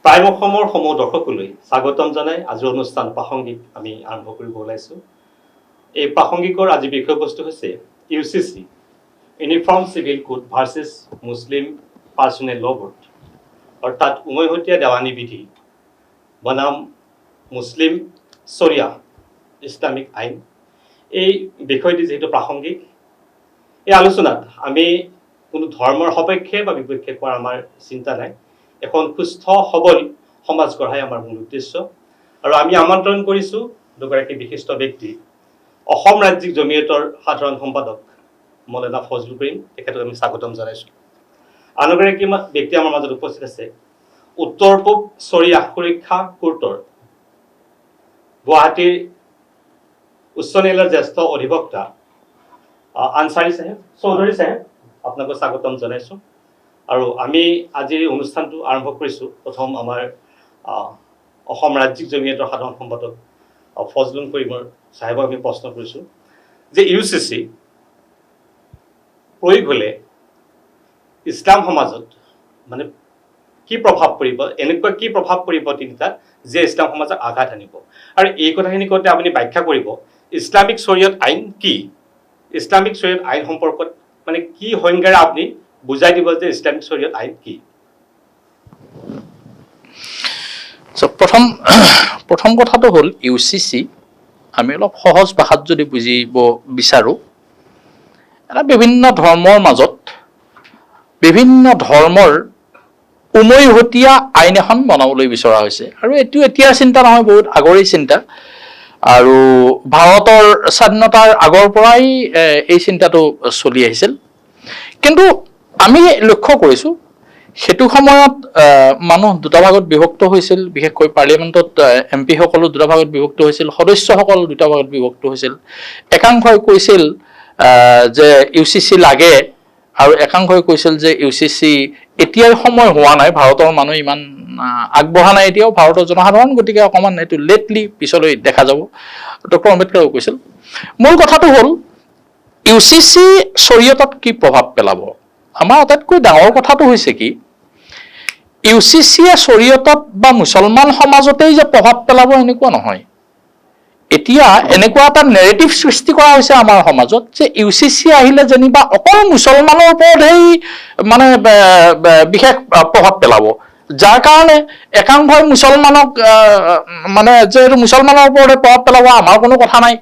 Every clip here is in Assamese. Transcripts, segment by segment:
প্ৰাইম অসমৰ সমূহ দৰ্শকলৈ স্বাগতম জনাই আজিৰ অনুষ্ঠান প্ৰাসংগিক আমি আৰম্ভ কৰিব ওলাইছোঁ। এই প্ৰাসংগিকৰ আজি বিষয়বস্তু হৈছে UCC uniform civil code versus Muslim personal law' board, অৰ্থাৎ উমৈহতীয়া দেৱানী বিধি বনাম মুছলিম চৰিয়া ইছলামিক আইন। এই বিষয়টি যিহেতু প্ৰাসংগিক, এই আলোচনাত আমি কোনো ধৰ্মৰ সপক্ষে বা বিপক্ষে কৰাৰ আমাৰ চিন্তা নাই। এখন সুস্থ সবল সমাজ গঢ়াই আমাৰ মূল উদ্দেশ্য। আৰু আমি আমন্ত্ৰণ কৰিছোঁ দুগৰাকী বিশিষ্ট ব্যক্তি, অসম ৰাজ্যিক জমিয়তৰ সাধাৰণ সম্পাদক মৌলানা ফজলুল কৰিম, তেখেতক আমি স্বাগতম জনাইছোঁ। আন এগৰাকী ব্যক্তি আমাৰ মাজত উপস্থিত আছে, উত্তৰ পূব চৰিয়া সুৰক্ষা কোৰ্টৰ গুৱাহাটীৰ উচ্চ ন্যায়ালয়ৰ জ্যেষ্ঠ অধিবক্তা আনচাৰী চাহেব, চৌধুৰী চাহেব, আপোনাকো স্বাগতম জনাইছোঁ। আৰু আমি আজিৰ এই অনুষ্ঠানটো আৰম্ভ কৰিছোঁ প্ৰথম আমাৰ অসম ৰাজ্যিক জমিয়তৰ সাধাৰণ সম্পাদক ফজলুল কৰিমৰ চাহেবক আমি প্ৰশ্ন কৰিছোঁ যে ইউচিচি প্ৰয়োগ হ'লে ইছলাম সমাজত মানে কি প্ৰভাৱ পৰিব, এনেকুৱা কি প্ৰভাৱ পৰিব তিনিটাত যে ইছলাম সমাজক আঘাত আনিব। আৰু এই কথাখিনি কওঁতে আপুনি ব্যাখ্যা কৰিব ইছলামিক শৰীয়ত আইন কি, ইছলামিক শৰীয়ত আইন সম্পৰ্কত মানে কি সংজ্ঞাৰে আপুনি বুজাই দিব যে ইছলামিক শৰীয়ত আইন কি। প্ৰথম কথাটো হ'ল ইউচিচি আমি অলপ সহজ ভাষাত যদি বুজিব বিচাৰোঁ, এটা বিভিন্ন ধৰ্মৰ মাজত বিভিন্ন ধৰ্মৰ উমৈহতীয়া আইন এখন বনাবলৈ বিচৰা হৈছে। আৰু এইটো এতিয়াৰ চিন্তা নহয়, বহুত আগৰে চিন্তা। আৰু ভাৰতৰ স্বাধীনতাৰ আগৰ পৰাই এই চিন্তাটো চলি আহিছিল। কিন্তু আমি লক্ষ্য কৰিছোঁ সেইটো সময়ত মানুহ দুটা ভাগত বিভক্ত হৈছিল, বিশেষকৈ পাৰ্লিয়ামেণ্টত MP সকলো দুটা ভাগত বিভক্ত হৈছিল, সদস্যসকল দুটা ভাগত বিভক্ত হৈছিল। একাংশই কৈছিল যে ইউচিচি লাগে, আৰু একাংশই কৈছিল যে ইউচিচি এতিয়াৰ সময় হোৱা নাই, ভাৰতৰ মানুহ ইমান আগবঢ়া নাই এতিয়াও, ভাৰতৰ জনসাধাৰণ, গতিকে অকণমান এইটো লেটলি পিছলৈ দেখা যাব। ডক্টৰ আম্বেদকাৰেও কৈছিল। মূল কথাটো হ'ল ইউচিচি শৰীয়তত কি প্ৰভাৱ পেলাব। আমাৰ আটাইতকৈ ডাঙৰ কথাটো হৈছে কি, ইউচিচিয়ে শৰীয়তত বা মুছলমান সমাজতেই যে প্ৰভাৱ পেলাব এনেকুৱা নহয়। এতিয়া এনেকুৱা এটা নেৰেটিভ সৃষ্টি কৰা হৈছে আমাৰ সমাজত যে ইউচিচি আহিলে যেনিবা অকল মুছলমানৰ ওপৰতহে মানে বিশেষ প্ৰভাৱ পেলাব, যাৰ কাৰণে একাংশই মুছলমানক মানে যে এইটো মুছলমানৰ ওপৰতে প্ৰভাৱ পেলাব, আমাৰ কোনো কথা নাই,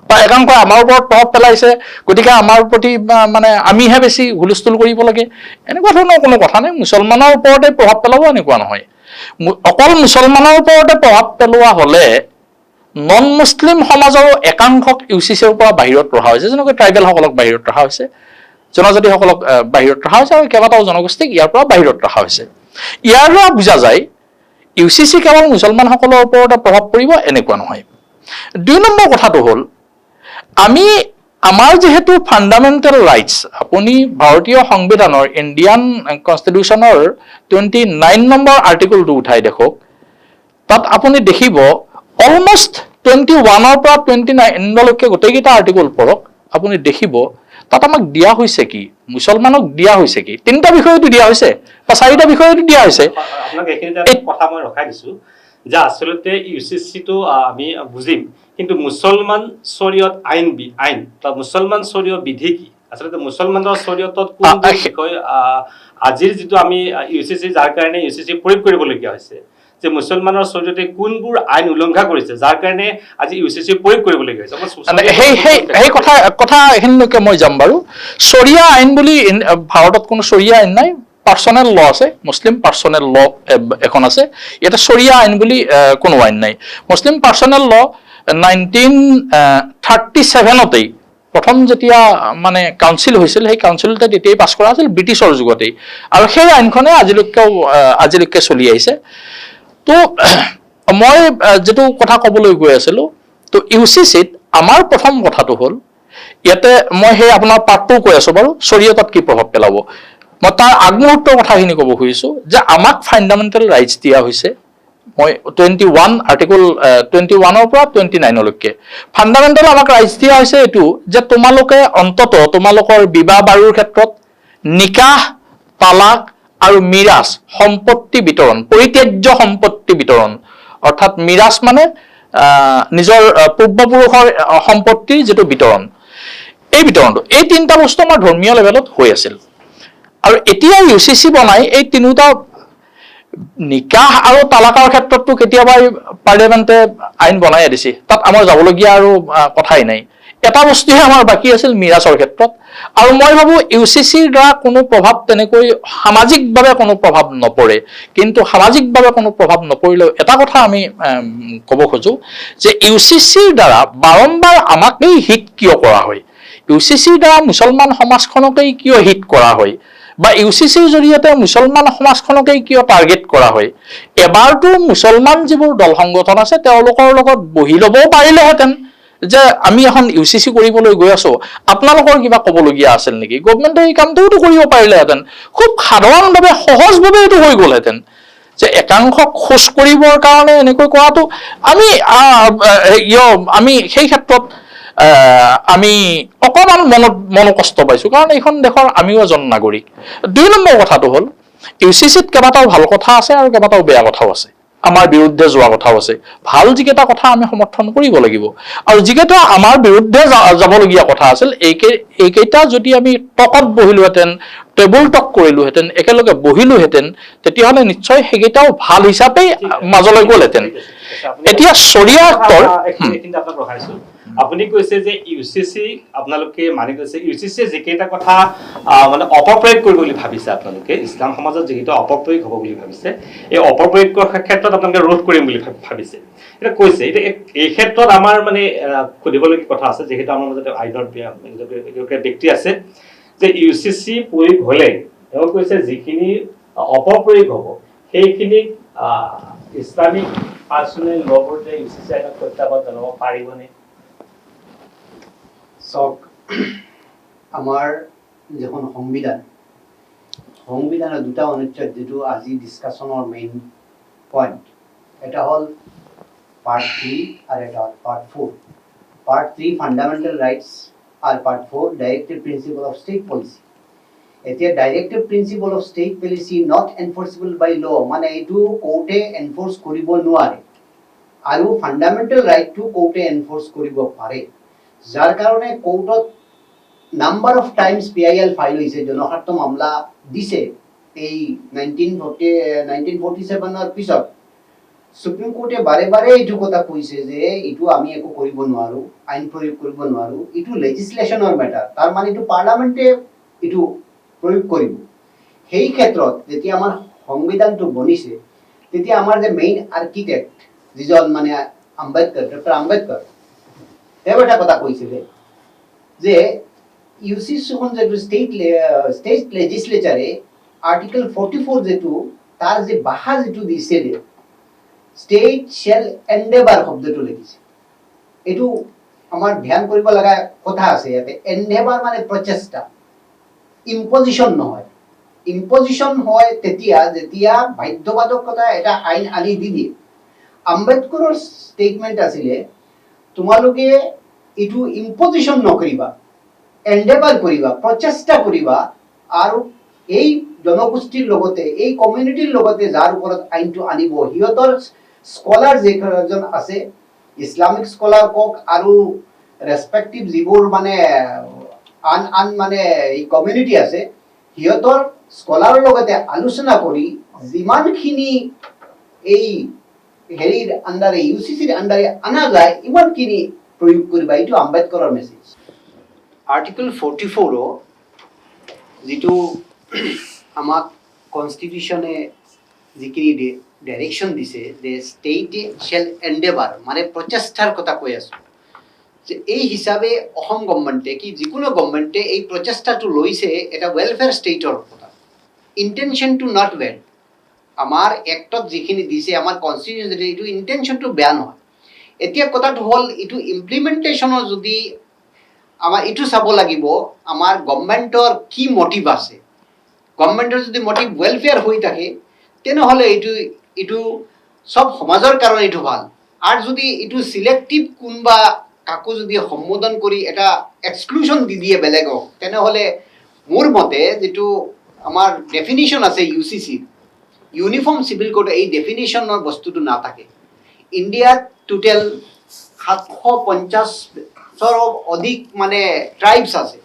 বা একাংশই আমাৰ ওপৰত প্ৰভাৱ পেলাইছে গতিকে আমাৰ প্ৰতি মানে আমিহে বেছি হুলস্থুল কৰিব লাগে, এনেকুৱা ধৰণৰ কোনো কথা নাই। মুছলমানৰ ওপৰতে প্ৰভাৱ পেলাব এনেকুৱা নহয়। অকল মুছলমানৰ ওপৰতে প্ৰভাৱ পেলোৱা হ'লে নন মুছলিম সমাজৰ একাংশক ইউচিচিৰ পৰা বাহিৰত ৰখা হৈছে, যেনেকৈ ট্ৰাইবেলসকলক বাহিৰত ৰখা হৈছে, জনজাতিসকলক বাহিৰত ৰখা হৈছে, আৰু কেইবাটাও জনগোষ্ঠীক ইয়াৰ পৰা বাহিৰত ৰখা হৈছে। ইয়াৰ পৰা বুজা যায় ইউচিচি কেৱল মুছলমানসকলৰ ওপৰতে প্ৰভাৱ পৰিব এনেকুৱা নহয়। ২ নম্বৰ কথাটো হ'ল আমাৰ যিহেতু ফাণ্ডামেণ্টেল ৰাইটছ, আপুনি ভাৰতীয় সংবিধানৰ ইণ্ডিয়ান কনষ্টিটিউশ্যনৰ 29 নম্বৰ আৰ্টিকলটো উঠাই দেখক, তাত আপুনি দেখিব অলমষ্ট 21ৰ পৰা 29লৈকে গোটেইকেইটা আৰ্টিকল পঢ়ক, আপুনি দেখিব তাত আমাক দিয়া হৈছে কি, মুছলমানক দিয়া হৈছে কি, 3টা বিষয়তো দিয়া হৈছে বা 4টা বিষয়তো দিয়া হৈছে। আপোনাক এইখিনিতে কথা মই ৰখাই দিছোঁ যে আচলতে ইউচিচিটো আমি বুজিম, কিন্তু মুছলমান শৰীয়ত আইন বা মুছলমান শৰীয়ত বিধি কি, আচলতে মুছলমানৰ শৰীয়তত কোন বিষয় আজিৰ যিটো আমি ইউচিচি যাৰ কাৰণে ইউচিচি প্ৰয়োগ কৰিবলগীয়া হৈছে, যে মুছলমানৰ শৰীয়তে কোনবোৰ আইন উলংঘা কৰিছে যাৰ কাৰণে আজি ইউচিচি প্ৰয়োগ কৰিবলগীয়া হৈছে। সেই কথা এইখিনিলৈকে মই যাম বাৰু। চৰিয়া আইন বুলি ভাৰতত কোনো চৰিয়া আইন নাই, পাৰ্চনেল ল আছে, মুছলিম পাৰ্চনেল ল এখন আছে। ইয়াতে চৰিয়া আইন বুলি কোনো আইন নাই। মুছলিম পাৰ্চনেল ল 1937তেই প্ৰথম যেতিয়া মানে কাউন্সিল হৈছিল, সেই কাউন্সিলতে তেতিয়াই পাছ কৰা আছিল, ব্ৰিটিছৰ যুগতেই, আৰু সেই আইনখনে আজিলৈকে চলি আহিছে। তো মই যিটো কথা ক'বলৈ গৈ আছিলোঁ, তো ইউচিচিত আমাৰ প্ৰথম কথাটো হ'ল, ইয়াতে মই সেই আপোনাৰ পাৰ্টটো কৈ আছোঁ বাৰু, শৰীয়তত কি প্ৰভাৱ পেলাব। মই তাৰ আগমুহূৰ্তৰ কথাখিনি ক'ব খুজিছোঁ যে আমাক ফাণ্ডামেণ্টেল ৰাইটছ দিয়া হৈছে, মই 21 আৰ্টিকল 21ৰ পৰা 29লৈকে ফাণ্ডামেণ্টেল আমাক ৰাইটছ দিয়া হৈছে এইটো যে তোমালোকে অন্ততঃ তোমালোকৰ বিবাহ বাৰুৰ ক্ষেত্ৰত নিকাহ, তালাক আৰু মিৰাজ সম্পত্তি বিতৰণ, পৰিত্যাজ্য সম্পত্তি বিতৰণ, অৰ্থাৎ মিৰাজ মানে নিজৰ পূৰ্বপুৰুষৰ সম্পত্তিৰ যিটো বিতৰণ, এই বিতৰণটো, এই তিনিটা বস্তু আমাৰ ধৰ্মীয় লেভেলত হৈ আছিল। আৰু এতিয়া UCC বনাই এই তিনিটা নিকাহ আৰু তালাকৰ ক্ষেত্ৰতটো কেতিয়াবা পাৰ্লিয়ামেণ্টে আইন বনাই দিছে, তাত আমাৰ যাবলগীয়া আৰু কথাই নাই। এটা বস্তুহে আমাৰ বাকী আছিল মিৰাজৰ ক্ষেত্ৰত। আৰু মই ভাবো UCCৰ দ্বাৰা কোনো প্ৰভাৱ তেনেকৈ সামাজিকভাৱে কোনো প্ৰভাৱ নপৰে, কিন্তু সামাজিকভাৱে কোনো প্ৰভাৱ নপৰিলেও এটা কথা আমি ক'ব খোজো যে UCCৰ দ্বাৰা বাৰম্বাৰ আমাকেই হিত কিয় কৰা হয়, UCCৰ দ্বাৰা মুছলমান সমাজখনকেই কিয় হিত কৰা হয়, বা UCCৰ জৰিয়তে মুছলমান সমাজখনকেই কিয় টাৰ্গেট কৰা হয়। এবাৰতো মুছলমান যিবোৰ দল সংগঠন আছে তেওঁলোকৰ লগত বহি ল'বও পাৰিলেহেঁতেন যে আমি এখন UCC কৰিবলৈ গৈ আছো, আপোনালোকৰ কিবা ক'বলগীয়া আছিল নেকি, গভমেণ্টে এই কামটোওতো কৰিব পাৰিলেহেঁতেন, খুব সাধাৰণভাৱে সহজভাৱে এইটো হৈ গ'লহেঁতেন। যে একাংশক খোজ কৰিবৰ কাৰণে এনেকৈ কৰাটো আমি সেই ক্ষেত্ৰত আমি অকণমান মনোকষ্ট পাইছো, কাৰণ এইখন দেশৰ আমিও এজন নাগৰিক। 2 নম্বৰ কথাটো হ'ল UCCত কেইবাটাও ভাল কথা আছে আৰু কেইবাটাও বেয়া কথাও আছে, আমাৰ বিৰুদ্ধে যোৱা কথাও আছে। ভাল যিকেইটা কথা আমি সমৰ্থন কৰিব লাগিব, আৰু যিকেইটা আমাৰ বিৰুদ্ধে যাবলগীয়া কথা আছিল এইকেইটা যদি আমি টকত বহিলোহেঁতেন, টেবুল টক কৰিলোহেঁতেন, একেলগে বহিলোহেঁতেন, তেতিয়াহ'লে নিশ্চয় সেইকেইটাও ভাল হিচাপেই মাজলৈ গ'লহেঁতেন। এতিয়া চৰিয়া আক্টৰ আপুনি কৈছে যে UCC আপোনালোকে মানি কৈছে UCC যিকেইটা কথা মানে অপপ্ৰয়োগ কৰিব বুলি ভাবিছে, আপোনালোকে ইছলাম সমাজত যিকেইটা অপপ্ৰয়োগ হ'ব বুলি ভাবিছে, এই অপপ্ৰয়োগৰ ক্ষেত্ৰত আপোনালোকে ৰোধ কৰিম বুলি ভাবিছে, এটা কৈছে। এতিয়া এই ক্ষেত্ৰত আমাৰ মানে সুধিবলগীয়া কথা আছে, যিহেতু আমাৰ মাজতে আইনৰ ব্যক্তি আছে, যে UCC প্ৰয়োগ হ'লে তেওঁ কৈছে যিখিনি অপপ্ৰয়োগ হ'ব সেইখিনিক ইছলামিক পাৰ্চনেল ল'বোৰ্ডে UCC আইনত প্ৰত্যাহ্বান জনাব পাৰিবনে? চাওক, আমাৰ যিখন সংবিধানৰ 2টা অনুচ্ছেদ, যিটো আজি ডিছকাশ্যনৰ মেইন পইণ্ট, এটা হ'ল পাৰ্ট 3 আৰু এটা হ'ল পাৰ্ট 4। পাৰ্ট 3 ফাণ্ডামেণ্টেল ৰাইটছ আৰু part 4 directive principle of state policy. এতিয়া directive principle of state policy not enforceable by law, মানে এইটো কোৰ্টে এনফৰ্চ কৰিব নোৱাৰে, আৰু ফাণ্ডামেণ্টেল ৰাইটটো কোৰ্টে এনফৰ্চ কৰিব পাৰে, যাৰ কাৰণে কোৰ্টত number of times PIL file হৈছে, জনস্বাৰ্থ মামলা দিছে। এই 1947ৰ পিছত সুপ্ৰিম কোৰ্টে বাৰে বাৰে এইটো কথা কৈছে যে এইটো আমি একো কৰিব নোৱাৰো, আইন প্ৰয়োগ কৰিব নোৱাৰো, এইটো লেজিসলেশ্যনৰ মেটাৰ, তাৰ মানে এইটো পাৰ্লামেণ্টে এইটো প্ৰয়োগ কৰিব। সেই ক্ষেত্ৰত যেতিয়া আমাৰ সংবিধানটো বনিছে, তেতিয়া আমাৰ যে মেইন আৰ্কিটেক্ট যিজন মানে ডক্টৰ আম্বেদকাৰ, তেওঁ এটা কথা কৈছিলে যে UCCখন যিটো ষ্টেট লেজিসলেচাৰে আৰ্টিকল 44 যিটো তাৰ যে ভাষা যিটো দিছিলে, ষ্টেট শ্বেল এন্ডেভাৰ শব্দটো লিখিছে। এইটো আমাৰ ধ্যান কৰিব লগা কথা আছে ইয়াতে। এন্ডেভাৰ মানে প্ৰচেষ্টা, ইম্পজিশ্যন নহয়। ইম্পজিশ্যন হয় তেতিয়া যেতিয়া বাধ্যবাধকতা এটা আইন আনি দি দিয়ে। আম্বেদকাৰৰ ষ্টেটমেণ্ট আছিলে তোমালোকে এইটো ইম্পজিশ্যন নকৰিবা, এন্ডেভাৰ কৰিবা, প্ৰচেষ্টা কৰিবা, আৰু এই জনগোষ্ঠীৰ লগতে এই কমিউনিটিৰ লগতে যাৰ ওপৰত আইনটো আনিব, সিহঁতৰ স্কলাৰ যেজন আছে, ইছলামিক স্কলাৰ কওক আৰু ৰেচপেক্টিভ যিবোৰ মানে আন মানে এই কমিউনিটি আছে, সিহঁতৰ স্কলাৰৰ লগতে আলোচনা কৰি যিমানখিনি এই হেৰিৰ আণ্ডাৰে UCCৰ আণ্ডাৰে আনা যায় ইমানখিনি প্ৰয়োগ কৰিবা, এইটো আম্বেদকাৰৰ মেছেজ। আৰ্টিকল 44 যিটো আমাক কনষ্টিটিউশ্যনে যিখিনি ডাইৰেকশ্যন দিছে যে ষ্টেট শ্বেল এন্ডেভাৰ, মানে প্ৰচেষ্টাৰ কথা কৈ আছো, যে এই হিচাপে অসম গভৰ্ণমেণ্টে কি যিকোনো গভৰ্ণমেণ্টে এই প্ৰচেষ্টাটো লৈছে এটা ৱেলফেয়াৰ ষ্টেটৰ কথা, ইণ্টেনশ্যনটো নট বেড। আমাৰ এক্টত যিখিনি দিছে, আমাৰ কনষ্টিটিউশ্যন এইটো ইণ্টেনশ্যনটো বেয়া নহয়। এতিয়া কথাটো হ'ল এইটো ইমপ্লিমেণ্টেশ্যনৰ যদি আমাৰ এইটো চাব লাগিব আমাৰ গভৰ্ণমেণ্টৰ কি মটিভ আছে। গভৰ্ণমেণ্টৰ যদি মটিভ ৱেলফেয়াৰ হৈ থাকে তেনেহ'লে এইটো সব সমাজৰ কাৰণে এইটো ভাল। আৰু যদি এইটো চিলেক্টিভ কোনোবা কাকো যদি সম্বোধন কৰি এটা এক্সক্লুশ্যন দি দিয়ে বেলেগক, তেনেহ'লে মোৰ মতে যিটো আমাৰ ডেফিনিশ্যন আছে ইউচিচি ইউনিফৰ্ম চিভিল কোড এই ডেফিনিশ্যনৰ বস্তুটো নাথাকে ইণ্ডিয়াত টোটেল 750ৰ অধিক মানে ট্ৰাইবছ আছে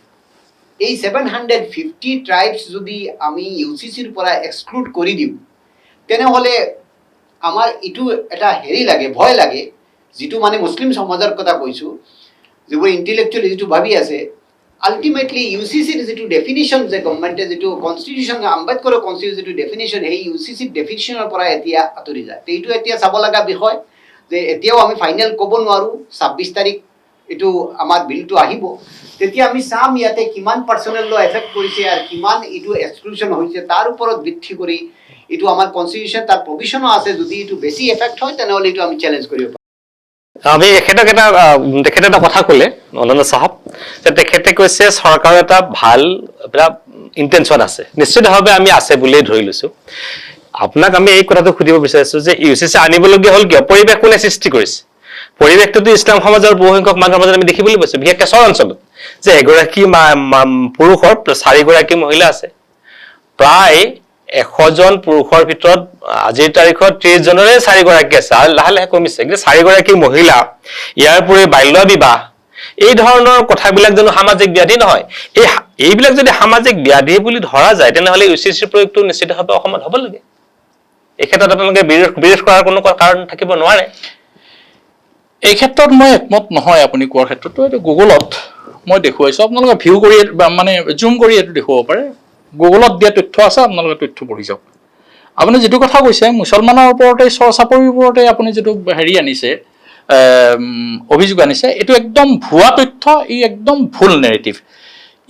এই 750 ট্ৰাইবছ যদি আমি ইউচিচিৰ পৰা এক্সক্লুড কৰি দিওঁ তেনেহ'লে আমাৰ এইটো এটা হেৰি লাগে ভয় লাগে যিটো মানে মুছলিম সমাজৰ কথা কৈছোঁ যিবোৰ ইণ্টেলেকচুৱেলি যিটো ভাবি আছে আল্টিমেটলি ইউচিচিৰ যিটো ডেফিনিশ্যন যে গভৰ্ণমেণ্টে যিটো কনষ্টিটিউশ্যন আম্বেদকাৰৰ কনষ্টিটিউশ্যন যিটো ডেফিনিশ্যন সেই ইউচিচিৰ ডেফিনিশ্যনৰ পৰা এতিয়া আঁতৰি যায় তো এইটো এতিয়া চাব লগা বিষয় যে এতিয়াও আমি ফাইনেল ক'ব নোৱাৰোঁ 26 তাৰিখ এইটো আমাৰ বিলটো আহিব তেতিয়া আমি চাম ইয়াতে কিমান পাৰ্চনেল ল এফেক্ট কৰিছে আৰু কিমান এইটো এক্সক্লুশ্যন হৈছে তাৰ ওপৰত ভিত্তি কৰি এইটো আমাৰ কনষ্টিটিউশ্যন তাৰ প্ৰভিশ্যনো আছে যদি এইটো বেছি এফেক্ট হয় তেনেহ'লে এইটো আমি চেলেঞ্জ কৰিব পাৰোঁ আমি তেখেতে এটা কথা ক'লে মৌলানা চাহাব যে তেখেতে কৈছে চৰকাৰৰ এটা ভাল এটা ইণ্টেনশ্যন আছে নিশ্চিতভাৱে আমি আছে বুলিয়ে ধৰি লৈছোঁ আপোনাক আমি এই কথাটো সুধিব বিচাৰিছোঁ যে ইউচিচি আনিবলগীয়া হ'ল কিয় পৰিৱেশ কোনে সৃষ্টি কৰিছে পৰিৱেশটোতো ইছলাম সমাজৰ বহুসংখ্যক মানুহৰ মাজত আমি দেখিবলৈ পাইছোঁ বিশেষকৈ চহৰ অঞ্চলত যে এগৰাকী পুৰুষৰ 4গৰাকী মহিলা আছে প্ৰায় 100জন পুৰুষৰ ভিতৰত আজিৰ তাৰিখত 30 জনৰে 4গৰাকী আছে আৰু লাহে লাহে কমিছে কিন্তু 4গৰাকী মহিলা ইয়াৰ উপৰি বাল্য বিবাহ এই ধৰণৰ কথাবিলাক জানো সামাজিক ব্যাধি নহয় এইবিলাক যদি সামাজিক ব্যাধি বুলি ধৰা যায় তেনেহ'লে ইউচিচিৰ প্ৰয়োগটো নিশ্চিতভাৱে অসমত হ'ব লাগে এই ক্ষেত্ৰত আপোনালোকে বিৰোধ কৰাৰ কোনো কাৰণ থাকিব নোৱাৰে এই ক্ষেত্ৰত মই একমত নহয় আপুনি কোৱাৰ ক্ষেত্ৰতো এইটো গুগলত মই দেখুৱাইছোঁ আপোনালোকে ভিউ কৰি মানে জুম কৰি এইটো দেখুৱাব পাৰে গুগলত দিয়া তথ্য আছে আপোনালোকে তথ্য পঢ়ি যাওক আপুনি যিটো কথা কৈছে মুছলমানৰ ওপৰতে চাপৰিৰ ওপৰতে আপুনি যিটো হেৰি আনিছে অভিযোগ আনিছে এইটো একদম ভুৱা তথ্য ই একদম ভুল নেৰেটিভ